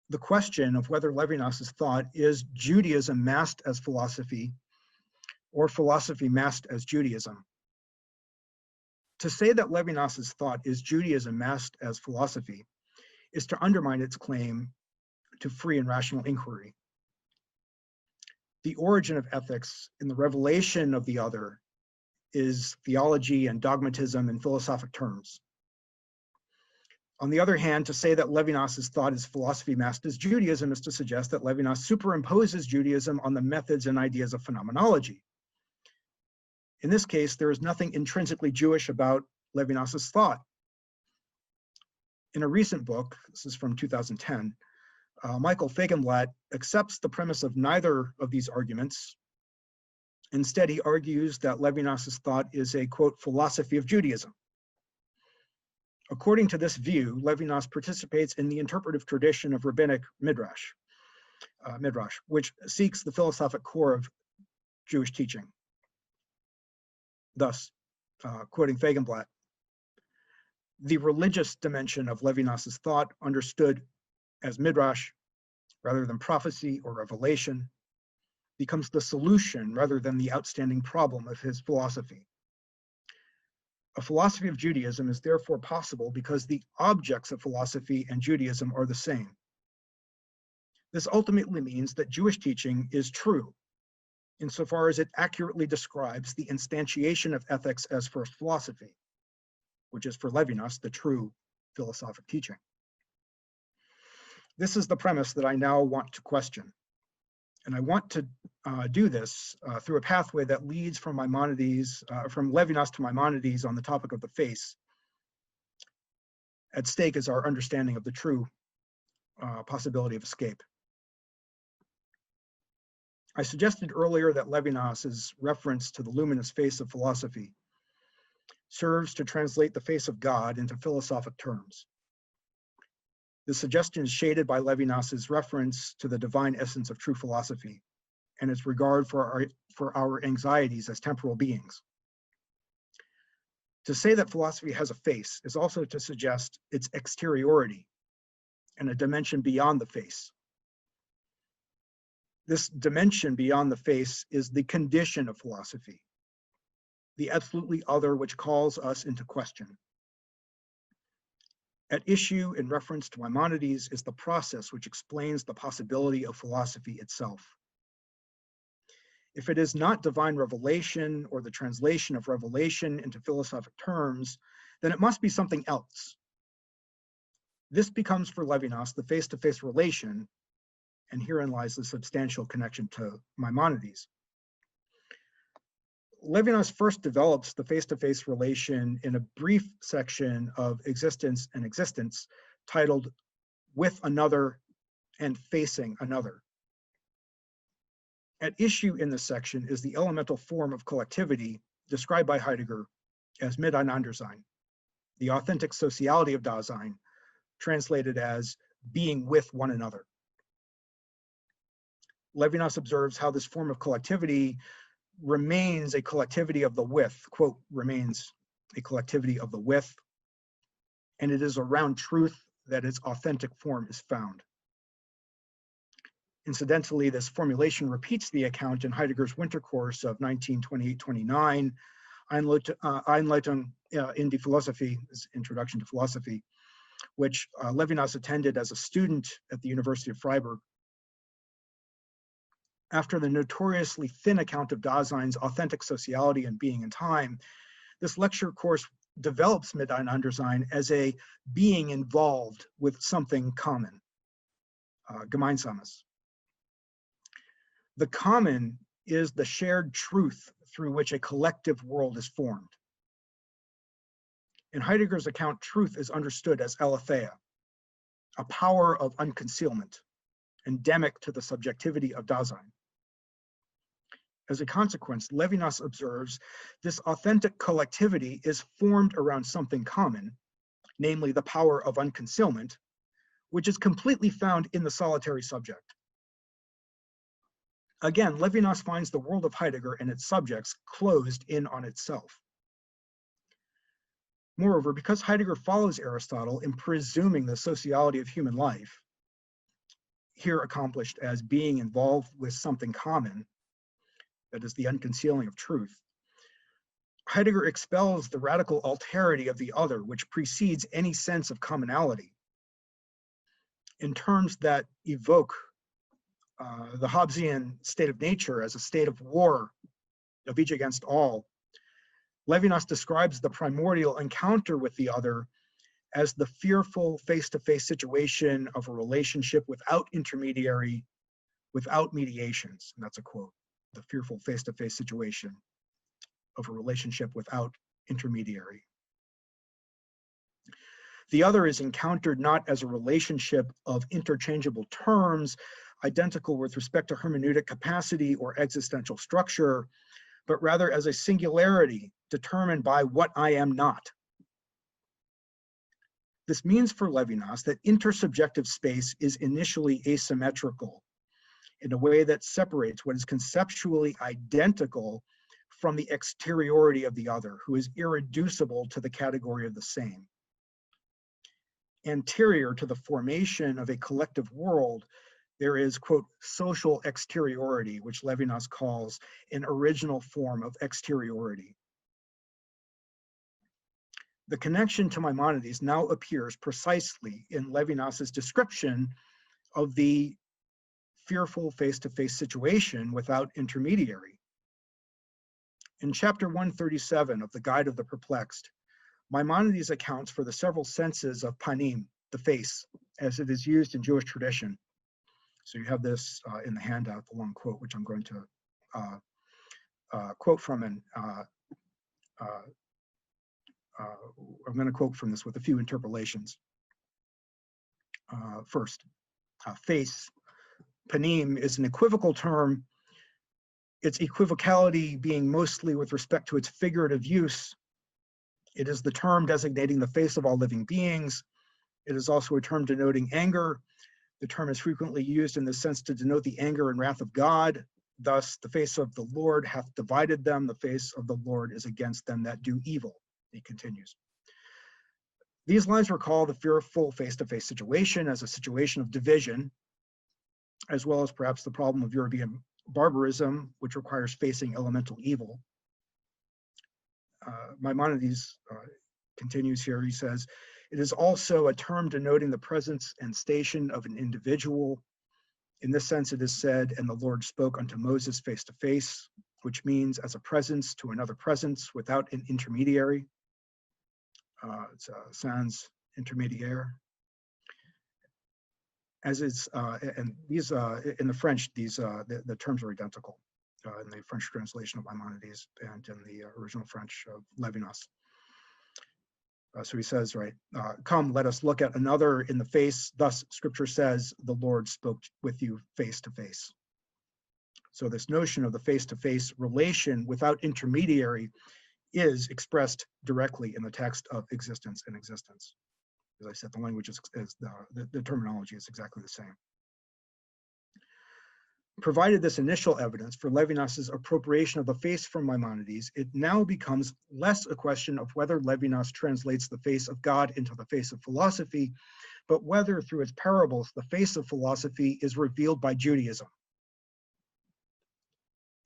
the question of whether Levinas's thought is Judaism masked as philosophy or philosophy masked as Judaism. To say that Levinas's thought is Judaism masked as philosophy is to undermine its claim to free and rational inquiry. The origin of ethics in the revelation of the other is theology and dogmatism in philosophic terms. On the other hand, to say that Levinas's thought is philosophy masked as Judaism is to suggest that Levinas superimposes Judaism on the methods and ideas of phenomenology. In this case, there is nothing intrinsically Jewish about Levinas's thought. In a recent book, this is from 2010, Michael Feigenblatt accepts the premise of neither of these arguments. Instead, he argues that Levinas's thought is a, quote, philosophy of Judaism. According to this view, Levinas participates in the interpretive tradition of rabbinic midrash, which seeks the philosophic core of Jewish teaching. Thus, quoting Feigenblatt, the religious dimension of Levinas's thought, understood as midrash rather than prophecy or revelation, becomes the solution rather than the outstanding problem of his philosophy. A philosophy of Judaism is therefore possible because the objects of philosophy and Judaism are the same. This ultimately means that Jewish teaching is true, insofar as it accurately describes the instantiation of ethics as first philosophy, which is for Levinas the true philosophic teaching. This is the premise that I now want to question. And I want to do this through a pathway that leads from Maimonides, from Levinas to Maimonides on the topic of the face. At stake is our understanding of the true possibility of escape. I suggested earlier that Levinas's reference to the luminous face of philosophy serves to translate the face of God into philosophic terms. This suggestion is shaded by Levinas's reference to the divine essence of true philosophy and its regard for our anxieties as temporal beings. To say that philosophy has a face is also to suggest its exteriority and a dimension beyond the face. This dimension beyond the face is the condition of philosophy, the absolutely other which calls us into question. At issue in reference to Maimonides is the process which explains the possibility of philosophy itself. If it is not divine revelation or the translation of revelation into philosophic terms, then it must be something else. This becomes for Levinas the face-to-face relation, and herein lies the substantial connection to Maimonides. Levinas first develops the face-to-face relation in a brief section of Existence and Existence titled With Another and Facing Another. At issue in this section is the elemental form of collectivity described by Heidegger as Miteinandersein, the authentic sociality of Dasein, translated as being with one another. Levinas observes how this form of collectivity remains a collectivity of the with, quote, remains a collectivity of the with, and it is around truth that its authentic form is found. Incidentally, this formulation repeats the account in Heidegger's winter course of 1928-29 Einleitung in die Philosophie, is Introduction to Philosophy, which Levinas attended as a student at the University of Freiburg. After the notoriously thin account of Dasein's authentic sociality and being in time, this lecture course develops Miteinander-Sein as a being involved with something common, Gemeinsames. The common is the shared truth through which a collective world is formed. In Heidegger's account, truth is understood as aletheia, a power of unconcealment, endemic to the subjectivity of Dasein. As a consequence, Levinas observes this authentic collectivity is formed around something common, namely the power of unconcealment, which is completely found in the solitary subject. Again, Levinas finds the world of Heidegger and its subjects closed in on itself. Moreover, because Heidegger follows Aristotle in presuming the sociality of human life, here accomplished as being involved with something common, that is the unconcealing of truth, Heidegger expels the radical alterity of the other, which precedes any sense of commonality, in terms that evoke the Hobbesian state of nature as a state of war, of each against all. Levinas describes the primordial encounter with the other as the fearful face-to-face situation of a relationship without intermediary, without mediations. And that's a quote, the fearful face-to-face situation of a relationship without intermediary. The other is encountered not as a relationship of interchangeable terms, identical with respect to hermeneutic capacity or existential structure, but rather as a singularity determined by what I am not. This means for Levinas that intersubjective space is initially asymmetrical in a way that separates what is conceptually identical from the exteriority of the other, who is irreducible to the category of the same. Anterior to the formation of a collective world, there is, quote, social exteriority, which Levinas calls an original form of exteriority. The connection to Maimonides now appears precisely in Levinas's description of the fearful face-to-face situation without intermediary. In chapter 137 of the Guide of the Perplexed, Maimonides accounts for the several senses of panim, the face, as it is used in Jewish tradition. So you have this in the handout, the long quote, which I'm going to quote from, and I'm going to quote from this with a few interpolations. First, face, panim, is an equivocal term, its equivocality being mostly with respect to its figurative use. It is the term designating the face of all living beings. It is also a term denoting anger. The term is frequently used in the sense to denote the anger and wrath of God. Thus, the face of the Lord hath divided them. The face of the Lord is against them that do evil. He continues. These lines recall the fearful face-to-face situation as a situation of division, as well as perhaps the problem of European barbarism, which requires facing elemental evil. Maimonides continues here. He says, it is also a term denoting the presence and station of an individual. In this sense, it is said, and the Lord spoke unto Moses face to face, which means as a presence to another presence without an intermediary. It's sans intermédiaire. As it's, and these, in the French, these, the terms are identical in the French translation of Maimonides and in the original French of Levinas. So he says, right, come, let us look at another in the face. Thus, scripture says, the Lord spoke with you face to face. So this notion of the face-to-face relation without intermediary is expressed directly in the text of existence and existence. As I said, the language is the terminology is exactly the same. Provided this initial evidence for Levinas's appropriation of the face from Maimonides, it now becomes less a question of whether Levinas translates the face of God into the face of philosophy, but whether through its parables the face of philosophy is revealed by Judaism.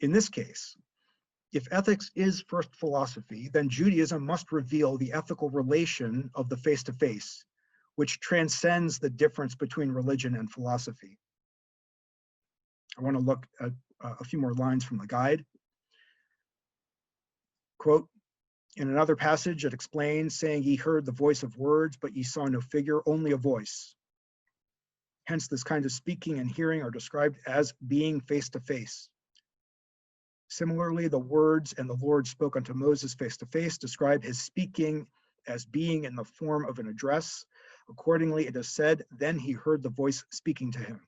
In this case, If ethics is first philosophy, then Judaism must reveal the ethical relation of the face-to-face, which transcends the difference between religion and philosophy. I want to look at a few more lines from the guide. Quote, in another passage it explains, saying, ye heard the voice of words, but ye saw no figure, only a voice. Hence this kind of speaking and hearing are described as being face-to-face. Similarly, the words and the Lord spoke unto Moses face-to-face describe his speaking as being in the form of an address. Accordingly, it is said, then he heard the voice speaking to him.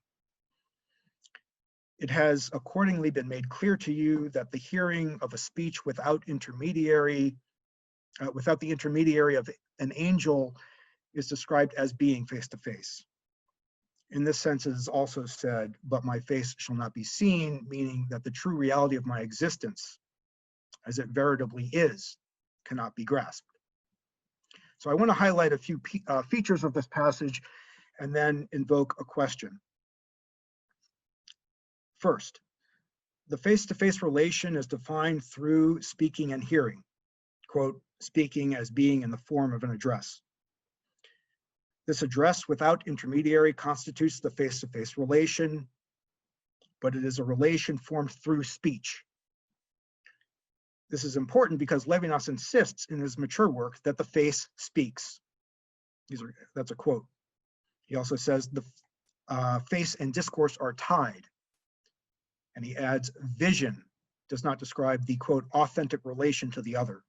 It has accordingly been made clear to you that the hearing of a speech without the intermediary of an angel is described as being face-to-face. In this sense, it is also said, but my face shall not be seen, meaning that the true reality of my existence, as it veritably is, cannot be grasped. So I want to highlight a few features of this passage and then invoke a question. First, the face-to-face relation is defined through speaking and hearing. Quote, speaking as being in the form of an address. This address without intermediary constitutes the face-to-face relation, but it is a relation formed through speech. This is important because Levinas insists in his mature work that the face speaks. That's a quote. He also says the face and discourse are tied. And he adds, vision does not describe the, quote, authentic relation to the other.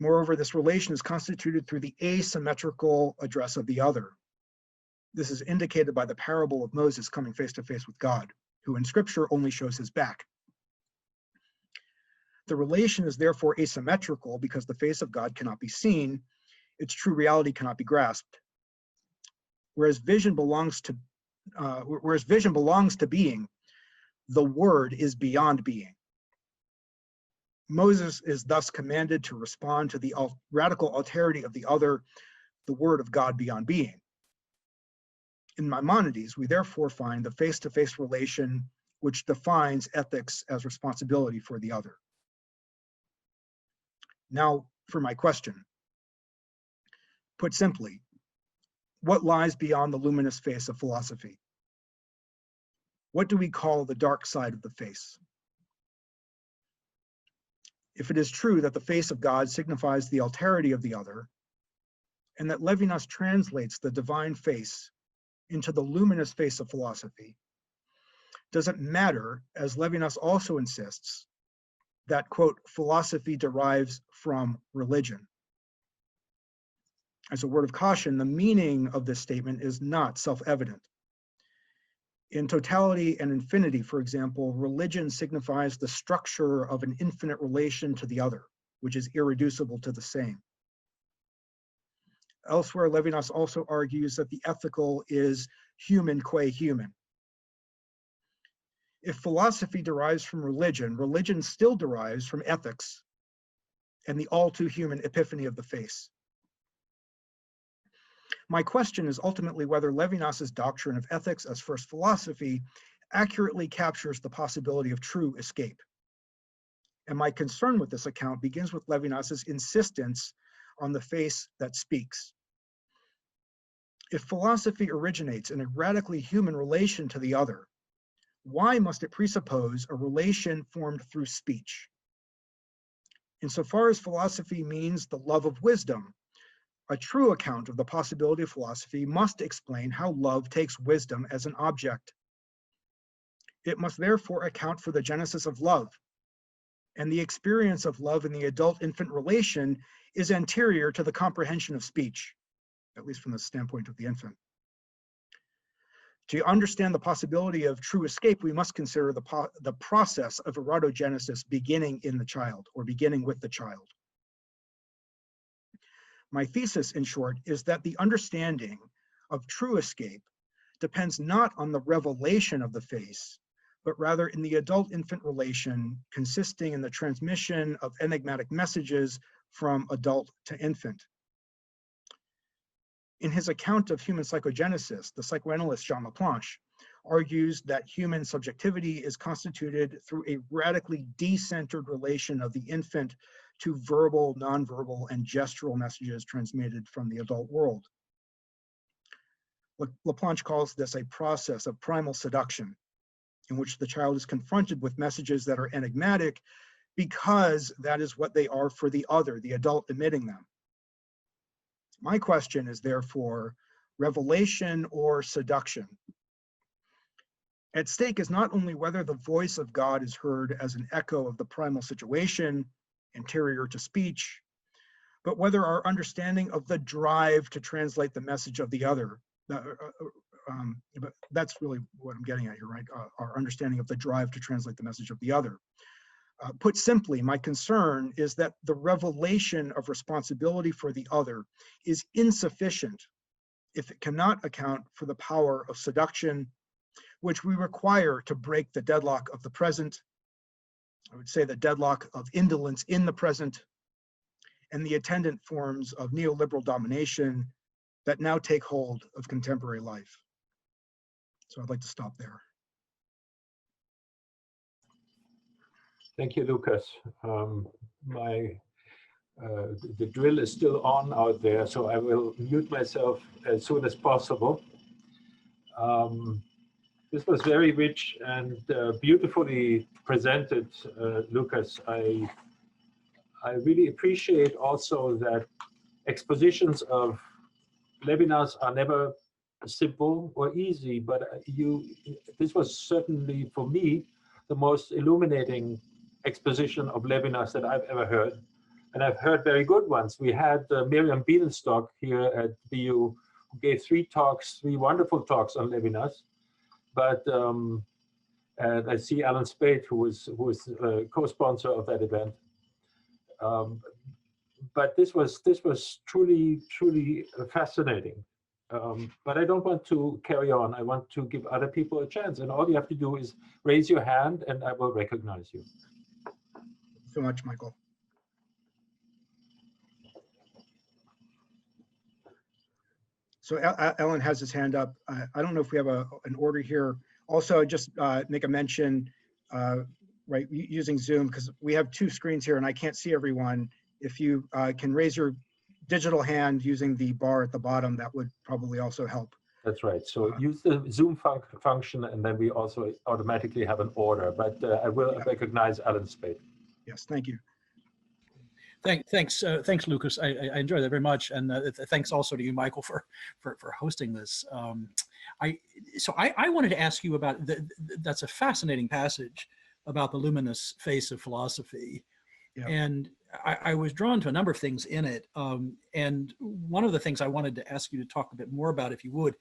Moreover, this relation is constituted through the asymmetrical address of the other. This is indicated by the parable of Moses coming face to face with God, who in scripture only shows his back. The relation is therefore asymmetrical because the face of God cannot be seen, its true reality cannot be grasped. Whereas vision belongs to being, the word is beyond being. Moses is thus commanded to respond to the radical alterity of the other, the word of God beyond being. In Maimonides, we therefore find the face-to-face relation which defines ethics as responsibility for the other. Now for my question. Put simply, what lies beyond the luminous face of philosophy? What do we call the dark side of the face? If it is true that the face of God signifies the alterity of the other, and that Levinas translates the divine face into the luminous face of philosophy, does it matter, as Levinas also insists, that, quote, philosophy derives from religion? As a word of caution, the meaning of this statement is not self-evident. In totality and infinity, for example, religion signifies the structure of an infinite relation to the other, which is irreducible to the same. Elsewhere, Levinas also argues that the ethical is human qua human. If philosophy derives from religion, religion still derives from ethics and the all-too-human epiphany of the face. My question is ultimately whether Levinas's doctrine of ethics as first philosophy accurately captures the possibility of true escape. And my concern with this account begins with Levinas's insistence on the face that speaks. If philosophy originates in a radically human relation to the other, why must it presuppose a relation formed through speech? Insofar as philosophy means the love of wisdom, a true account of the possibility of philosophy must explain how love takes wisdom as an object. It must therefore account for the genesis of love, and the experience of love in the adult-infant relation is anterior to the comprehension of speech, at least from the standpoint of the infant. To understand the possibility of true escape, we must consider the process of erotogenesis beginning in the child, or beginning with the child. My thesis, in short, is that the understanding of true escape depends not on the revelation of the face, but rather in the adult-infant relation consisting in the transmission of enigmatic messages from adult to infant. In his account of human psychogenesis, the psychoanalyst Jean Laplanche argues that human subjectivity is constituted through a radically decentered relation of the infant to verbal, nonverbal, and gestural messages transmitted from the adult world. Laplanche calls this a process of primal seduction, in which the child is confronted with messages that are enigmatic because that is what they are for the other, the adult emitting them. My question is therefore, revelation or seduction? At stake is not only whether the voice of God is heard as an echo of the primal situation, anterior to speech, but whether our understanding of the drive to translate the message of the other, but that's really what I'm getting at here, right? Our understanding of the drive to translate the message of the other. Put simply, my concern is that the revelation of responsibility for the other is insufficient if it cannot account for the power of seduction, which we require to break the deadlock of the present. I would say the deadlock of indolence in the present, and the attendant forms of neoliberal domination that now take hold of contemporary life. So I'd like to stop there. Thank you, Lucas. The drill is still on out there, so I will mute myself as soon as possible. This was very rich and beautifully presented, Lucas. I really appreciate also that expositions of Levinas are never simple or easy, but this was certainly for me the most illuminating exposition of Levinas that I've ever heard. And I've heard very good ones. We had Miriam Bienenstock here at BU, who gave three wonderful talks on Levinas. But and I see Alan Spade, who was co-sponsor of that event. But this was truly fascinating. But I don't want to carry on. I want to give other people a chance. And all you have to do is raise your hand and I will recognize you. So much, Michael. So Ellen has his hand up. I don't know if we have an order here. Also, just make a mention, right, using Zoom, because we have two screens here and I can't see everyone. If you can raise your digital hand using the bar at the bottom, that would probably also help. That's right. So use the Zoom function, and then we also automatically have an order. But I will recognize Alan Spade. Yes, thank you. Thanks, Lucas. I enjoyed that very much, and thanks also to you, Michael, for hosting this. I wanted to ask you about that's a fascinating passage about the luminous face of philosophy, and I was drawn to a number of things in it. And one of the things I wanted to ask you to talk a bit more about, if you would,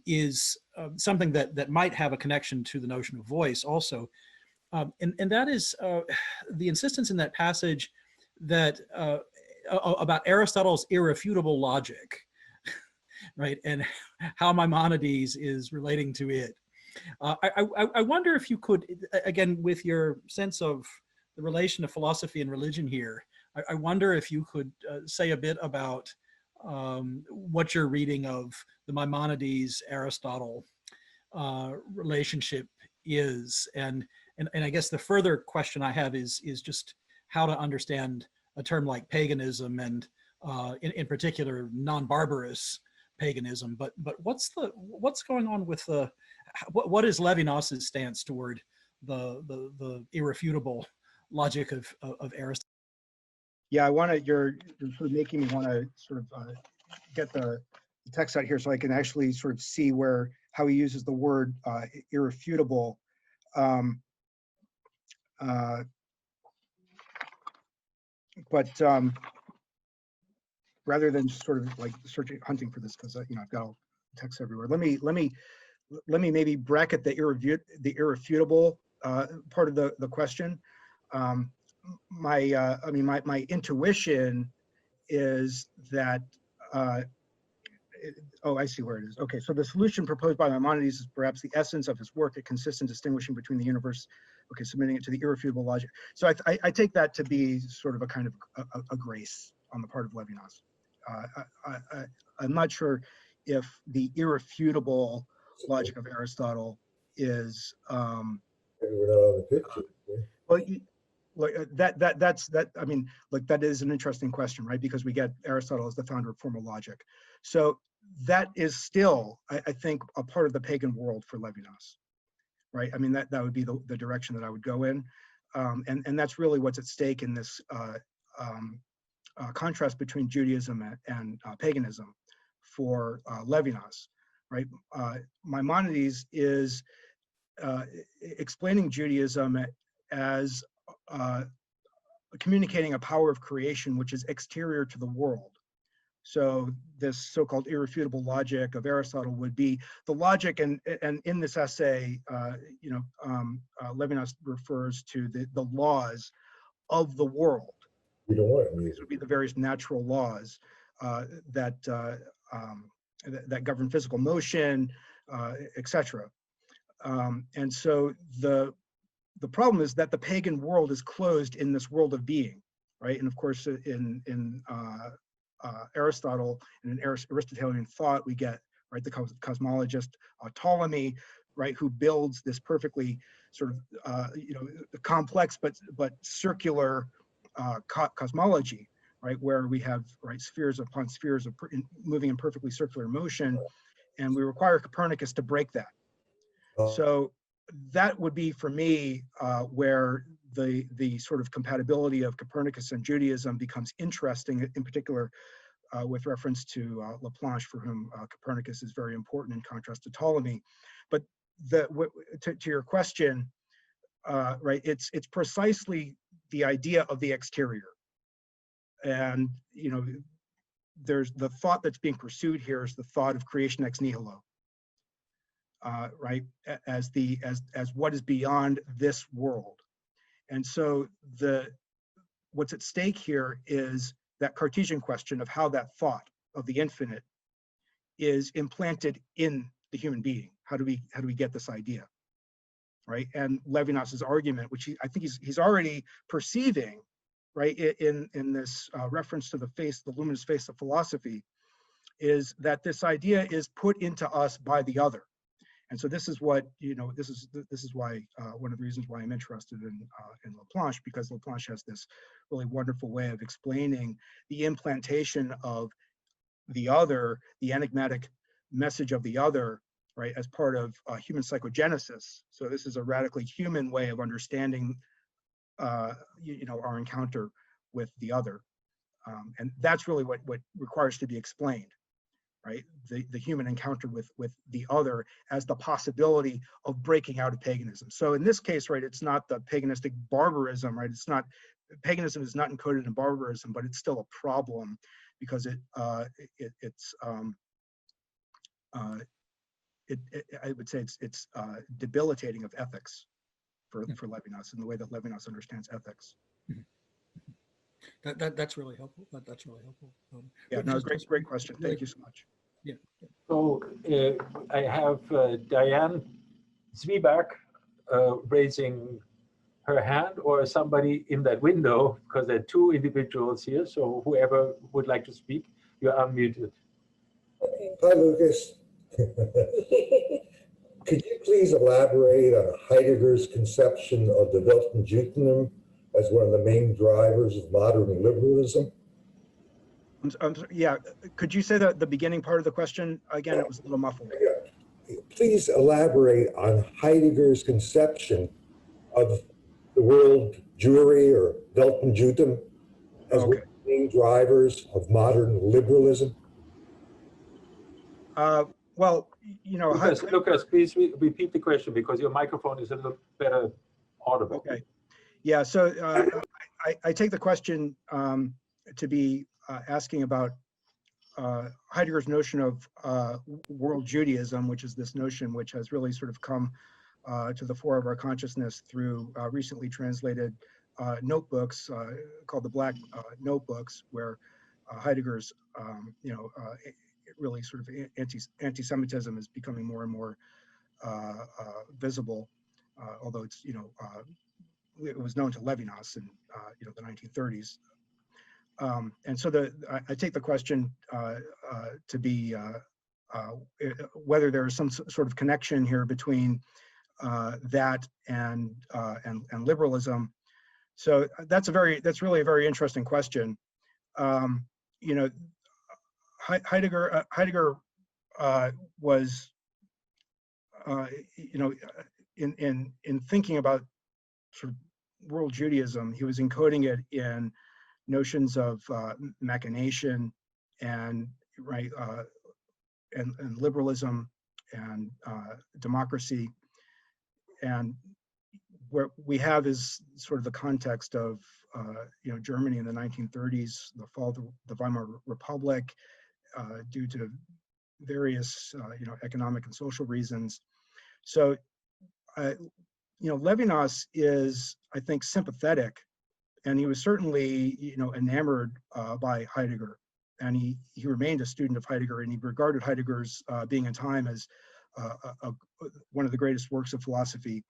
is something that might have a connection to the notion of voice also, and that is the insistence in that passage that about Aristotle's irrefutable logic, right, and how Maimonides is relating to it. I wonder if you could, again, with your sense of the relation of philosophy and religion here, I wonder if you could say a bit about what your reading of the Maimonides-Aristotle relationship is, and I guess the further question I have is just how to understand a term like paganism, and in particular non-barbarous paganism. But what's going on with what is Levinas's stance toward the irrefutable logic of Aristotle? Yeah, you're sort of making me want to sort of get the text out here so I can actually sort of see how he uses the word irrefutable. But rather than just sort of like hunting for this, because I've got all text everywhere. Let me maybe bracket the irrefutable part of the question. My intuition is that I see where it is. Okay, so the solution proposed by Maimonides is perhaps the essence of his work. It consists in distinguishing between the universe, submitting it to the irrefutable logic. So I take that to be sort of a kind of a grace on the part of Levinas. I'm not sure if the irrefutable logic of Aristotle is We're not on the picture. well, that. I mean, like that is an interesting question, right? Because we get Aristotle as the founder of formal logic, so that is still, I think, a part of the pagan world for Levinas, right? I mean, that would be the direction that I would go in, and that's really what's at stake in this contrast between Judaism and paganism for Levinas, right? Maimonides is explaining Judaism as communicating a power of creation which is exterior to the world. So this so-called irrefutable logic of Aristotle would be the logic, and in this essay, Levinas refers to the laws of the world. We don't want These would be the various natural laws that govern physical motion, etc. And so the problem is that the pagan world is closed in this world of being, right? And of course, in Aristotle and in Aristotelian thought, we get, right, the cosmologist Ptolemy, right, who builds this perfectly sort of complex but circular cosmology, right, where we have, right, spheres upon spheres of moving in perfectly circular motion, and we require Copernicus to break that. So that would be, for me, where the sort of compatibility of Copernicus and Judaism becomes interesting, in particular with reference to Laplanche, for whom Copernicus is very important in contrast to Ptolemy. But to your question, right, it's precisely the idea of the exterior, and there's the thought that's being pursued here is the thought of creation ex nihilo. Right, as what is beyond this world. And so what's at stake here is that Cartesian question of how that thought of the infinite is implanted in the human being. How do we get this idea, right? And Levinas's argument, which I think he's already perceiving, right, in this reference to the luminous face of philosophy, is that this idea is put into us by the other. And so this is what, this is why one of the reasons why I'm interested in Laplanche, because Laplanche has this really wonderful way of explaining the implantation of the other, the enigmatic message of the other, right, as part of human psychogenesis. So this is a radically human way of understanding, our encounter with the other, and that's really what requires to be explained. Right, the human encounter with the other as the possibility of breaking out of paganism. So in this case, right, it's not the paganistic barbarism, right? It's not, paganism is not encoded in barbarism, but it's still a problem because I would say it's debilitating of ethics for Levinas, and the way that Levinas understands ethics. That's really helpful. That's really helpful. Yeah, no, great question. Thank you so much. Yeah. So I have Diane Zwieback raising her hand, or somebody in that window, because there are two individuals here. So whoever would like to speak, you're unmuted. Hi, Lucas. Could you please elaborate on Heidegger's conception of the Weltanschauung as one of the main drivers of modern liberalism? Yeah, could you say the beginning part of the question again? It was a little muffled. Yeah. Please elaborate on Heidegger's conception of the world Jewry or Weltanschauung as one of the main drivers of modern liberalism. Well, Lucas, please repeat the question, because your microphone is a little better audible. Okay. Yeah, so I take the question to be asking about Heidegger's notion of world Judaism, which is this notion which has really sort of come to the fore of our consciousness through recently translated notebooks called the Black Notebooks, where Heidegger's, really sort of anti-Semitism is becoming more and more visible, although it's, it was known to Levinas in, the 1930s. And so I take the question to be whether there is some sort of connection here between that and liberalism. So that's really a very interesting question. You know, Heidegger was, you know, in thinking about sort of world Judaism, he was encoding it in notions of machination and and liberalism and democracy. And what we have is sort of the context of you know, Germany in the 1930s, the fall of the Weimar Republic, due to various you know, economic and social reasons. So you know, Levinas is, I think, sympathetic, and he was certainly, you know, enamored by Heidegger, and he remained a student of Heidegger, and he regarded Heidegger's Being and Time as one of the greatest works of philosophy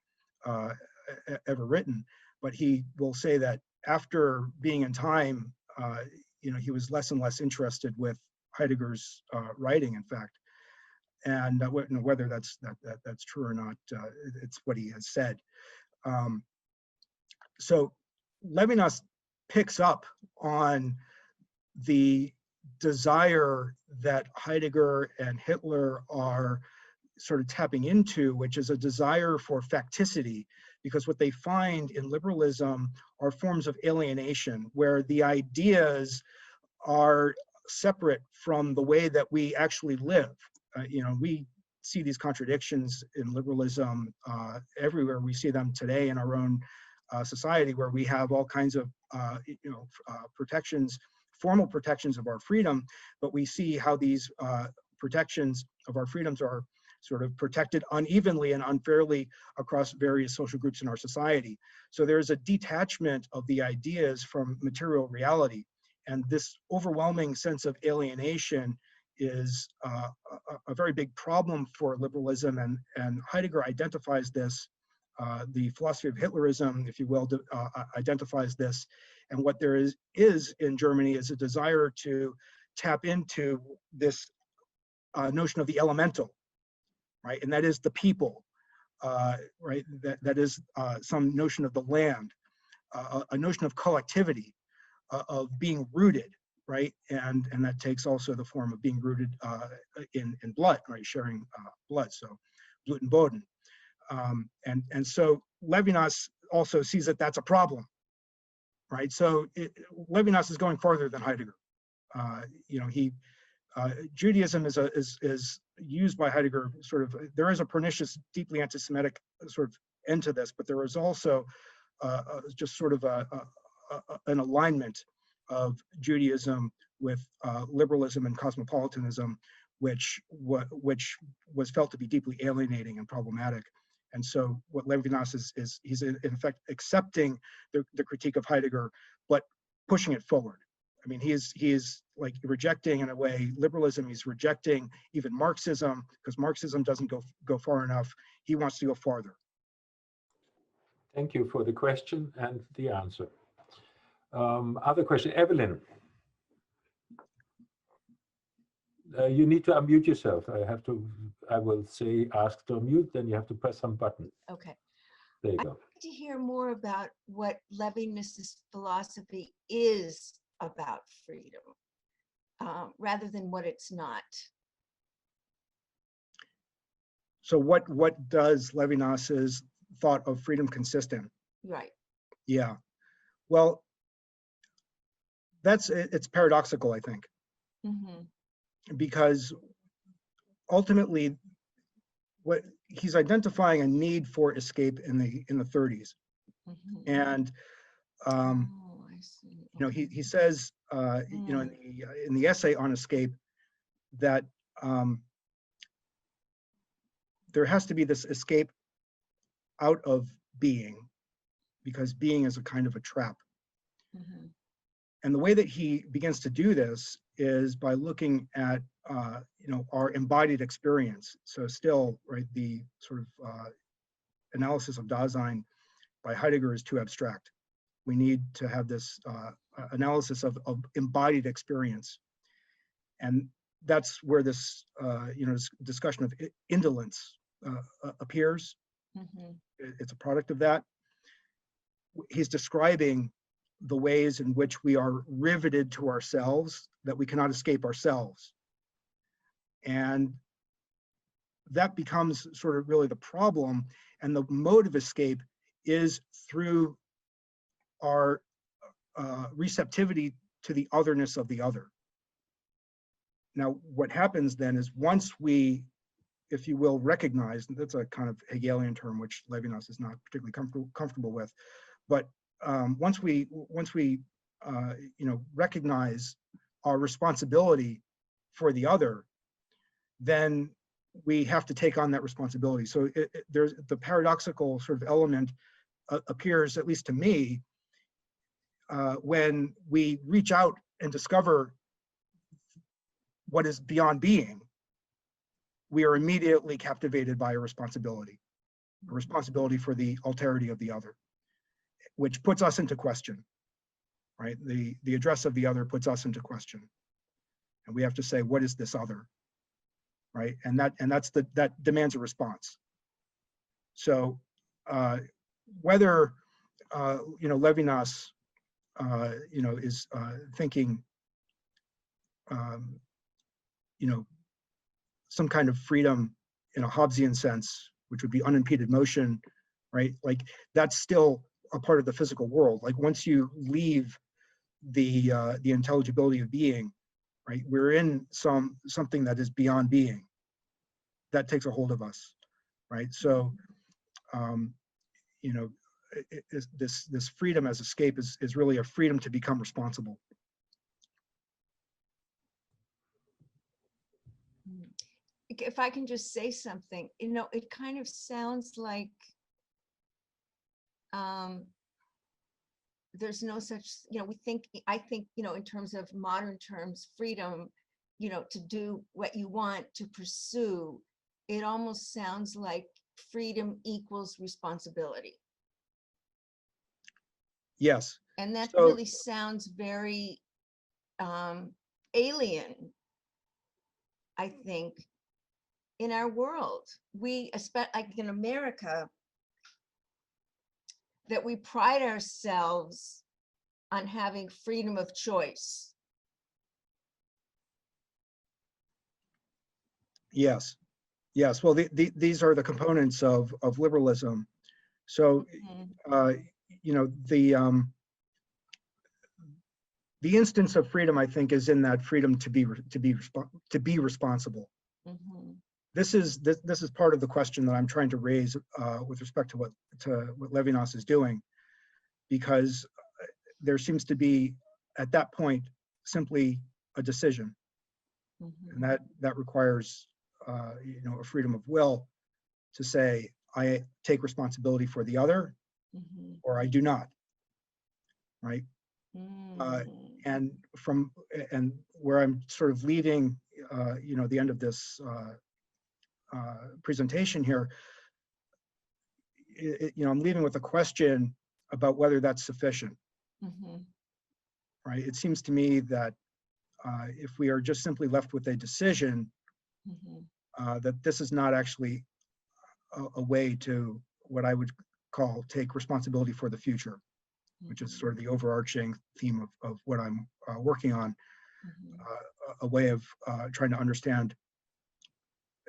ever written. But he will say that after Being and Time, you know, he was less and less interested with Heidegger's writing, in fact. And whether that's true or not, it's what he has said. So Levinas picks up on the desire that Heidegger and Hitler are sort of tapping into, which is a desire for facticity, because what they find in liberalism are forms of alienation where the ideas are separate from the way that we actually live. You know, we see these contradictions in liberalism everywhere. We see them today in our own society, where we have all kinds of you know, protections, formal protections of our freedom, but we see how these protections of our freedoms are sort of protected unevenly and unfairly across various social groups in our society. So there's a detachment of the ideas from material reality, and this overwhelming sense of alienation is a very big problem for liberalism, and Heidegger identifies this. The philosophy of Hitlerism, if you will, identifies this, and what there is in Germany is a desire to tap into this notion of the elemental, right? And that is the people, right? That is some notion of the land, a notion of collectivity, of being rooted, right? And that takes also the form of being rooted in blood, right? Sharing blood, so Blut und Boden. And so Levinas also sees that that's a problem, right? So Levinas is going farther than Heidegger. You know, Judaism is used by Heidegger sort of, there is a pernicious, deeply anti-Semitic sort of end to this, but there is also just sort of an alignment of Judaism with liberalism and cosmopolitanism, which was felt to be deeply alienating and problematic. And so what Levinas is he's in effect accepting the critique of Heidegger, but pushing it forward. I mean, he is like rejecting, in a way, liberalism. He's rejecting even Marxism, because Marxism doesn't go far enough. He wants to go farther. Thank you for the question and the answer. Other question, Evelyn. You need to unmute yourself. I will say ask to unmute, then you have to press some button. Okay. There you I'd go. like to hear more about what Levinas's philosophy is about freedom, rather than what it's not. So what does Levinas's thought of freedom consist in? Right. Yeah. Well, it's paradoxical, I think, because ultimately what he's identifying a need for escape in the 30s. And I see. you know, he says you know, in the essay on escape that there has to be this escape out of being, because being is a kind of a trap. And the way that he begins to do this is by looking at you know, our embodied experience. So still, right, the sort of analysis of Dasein by Heidegger is too abstract. We need to have this analysis of embodied experience. And that's where this, this discussion of indolence appears. Mhm. It's a product of that. He's describing the ways in which we are riveted to ourselves, that we cannot escape ourselves. And that becomes sort of really the problem. And the mode of escape is through our receptivity to the otherness of the other. Now, what happens then is once we, if you will, recognize, and that's a kind of Hegelian term, which Levinas is not particularly comfortable with, but once we recognize our responsibility for the other, then we have to take on that responsibility. So there's the paradoxical sort of element appears, at least to me, when we reach out and discover what is beyond being, we are immediately captivated by a responsibility for the alterity of the other, which puts us into question, right? The address of the other puts us into question. And we have to say, what is this other, right? And that demands a response. So whether, Levinas, is thinking, some kind of freedom in a Hobbesian sense, which would be unimpeded motion, right? Like that's still a part of the physical world. Like once you leave the intelligibility of being, right? We're in something that is beyond being. That takes a hold of us, right? So, this freedom as escape is really a freedom to become responsible. If I can just say something, it kind of sounds like there's no such, I think, in terms of modern terms, freedom, to do what you want, to pursue, it almost sounds like freedom equals responsibility. Yes. And that So- really sounds very alien, I think, in our world. We, especially like in America, that we pride ourselves on having freedom of choice. Yes. Well, these are the components of liberalism. So, the instance of freedom, I think, is in that freedom to be responsible. Mhm. This is part of the question that I'm trying to raise with respect to what Levinas is doing, because there seems to be at that point simply a decision, Mhm. and that requires a freedom of will to say, I take responsibility for the other, Mhm. or I do not, right? Mm. And where I'm sort of leaving, the end of this presentation here, I'm leaving with a question about whether that's sufficient, Mhm. right? It seems to me that if we are just simply left with a decision, Mhm. that this is not actually a way to what I would call take responsibility for the future, which is sort of the overarching theme of what I'm working on, Mhm. a way of trying to understand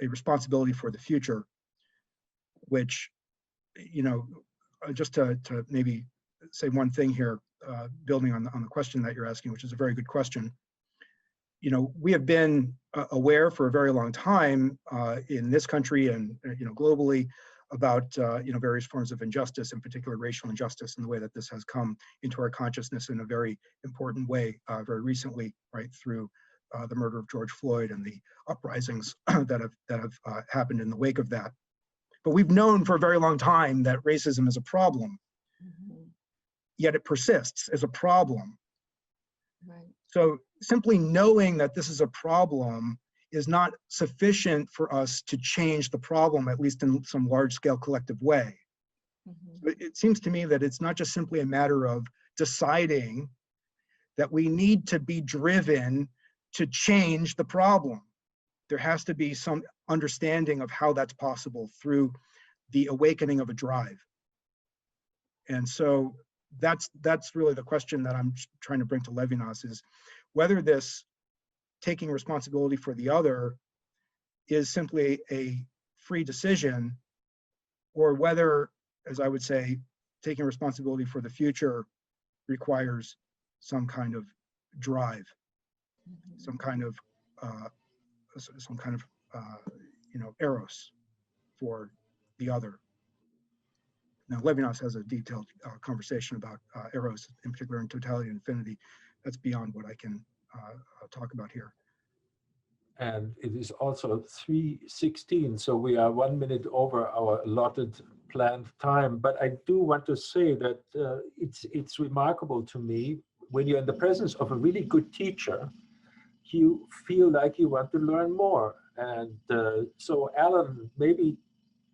a responsibility for the future, which, just to maybe say one thing here, building on the question that you're asking, which is a very good question. We have been aware for a very long time in this country and globally about various forms of injustice, in particular racial injustice, and the way that this has come into our consciousness in a very important way very recently, right, through the murder of George Floyd and the uprisings that have happened in the wake of that. But we've known for a very long time that racism is a problem, Mhm. yet it persists as a problem. Right. So simply knowing that this is a problem is not sufficient for us to change the problem, at least in some large-scale collective way. Mhm. It seems to me that it's not just simply a matter of deciding that we need to be driven to change the problem. There has to be some understanding of how that's possible through the awakening of a drive. And so that's really the question that I'm trying to bring to Levinas, is whether this taking responsibility for the other is simply a free decision, or whether, as I would say, taking responsibility for the future requires some kind of drive, some kind of eros for the other. Now, Levinas has a detailed conversation about eros, in particular in totality and infinity. That's beyond what I can talk about here. And it is also 3:16, so we are 1 minute over our allotted planned time. But I do want to say that it's remarkable to me, when you're in the presence of a really good teacher, you feel like you want to learn more. And so Alan, maybe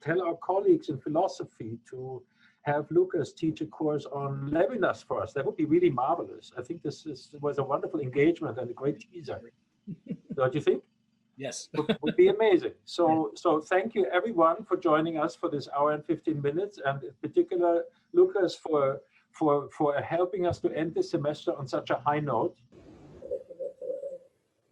tell our colleagues in philosophy to have Lucas teach a course on Levinas for us. That would be really marvelous. I think this was a wonderful engagement and a great teaser. Don't you think? Yes. Would be amazing. So thank you everyone for joining us for this hour and 15 minutes, and in particular Lucas for helping us to end this semester on such a high note.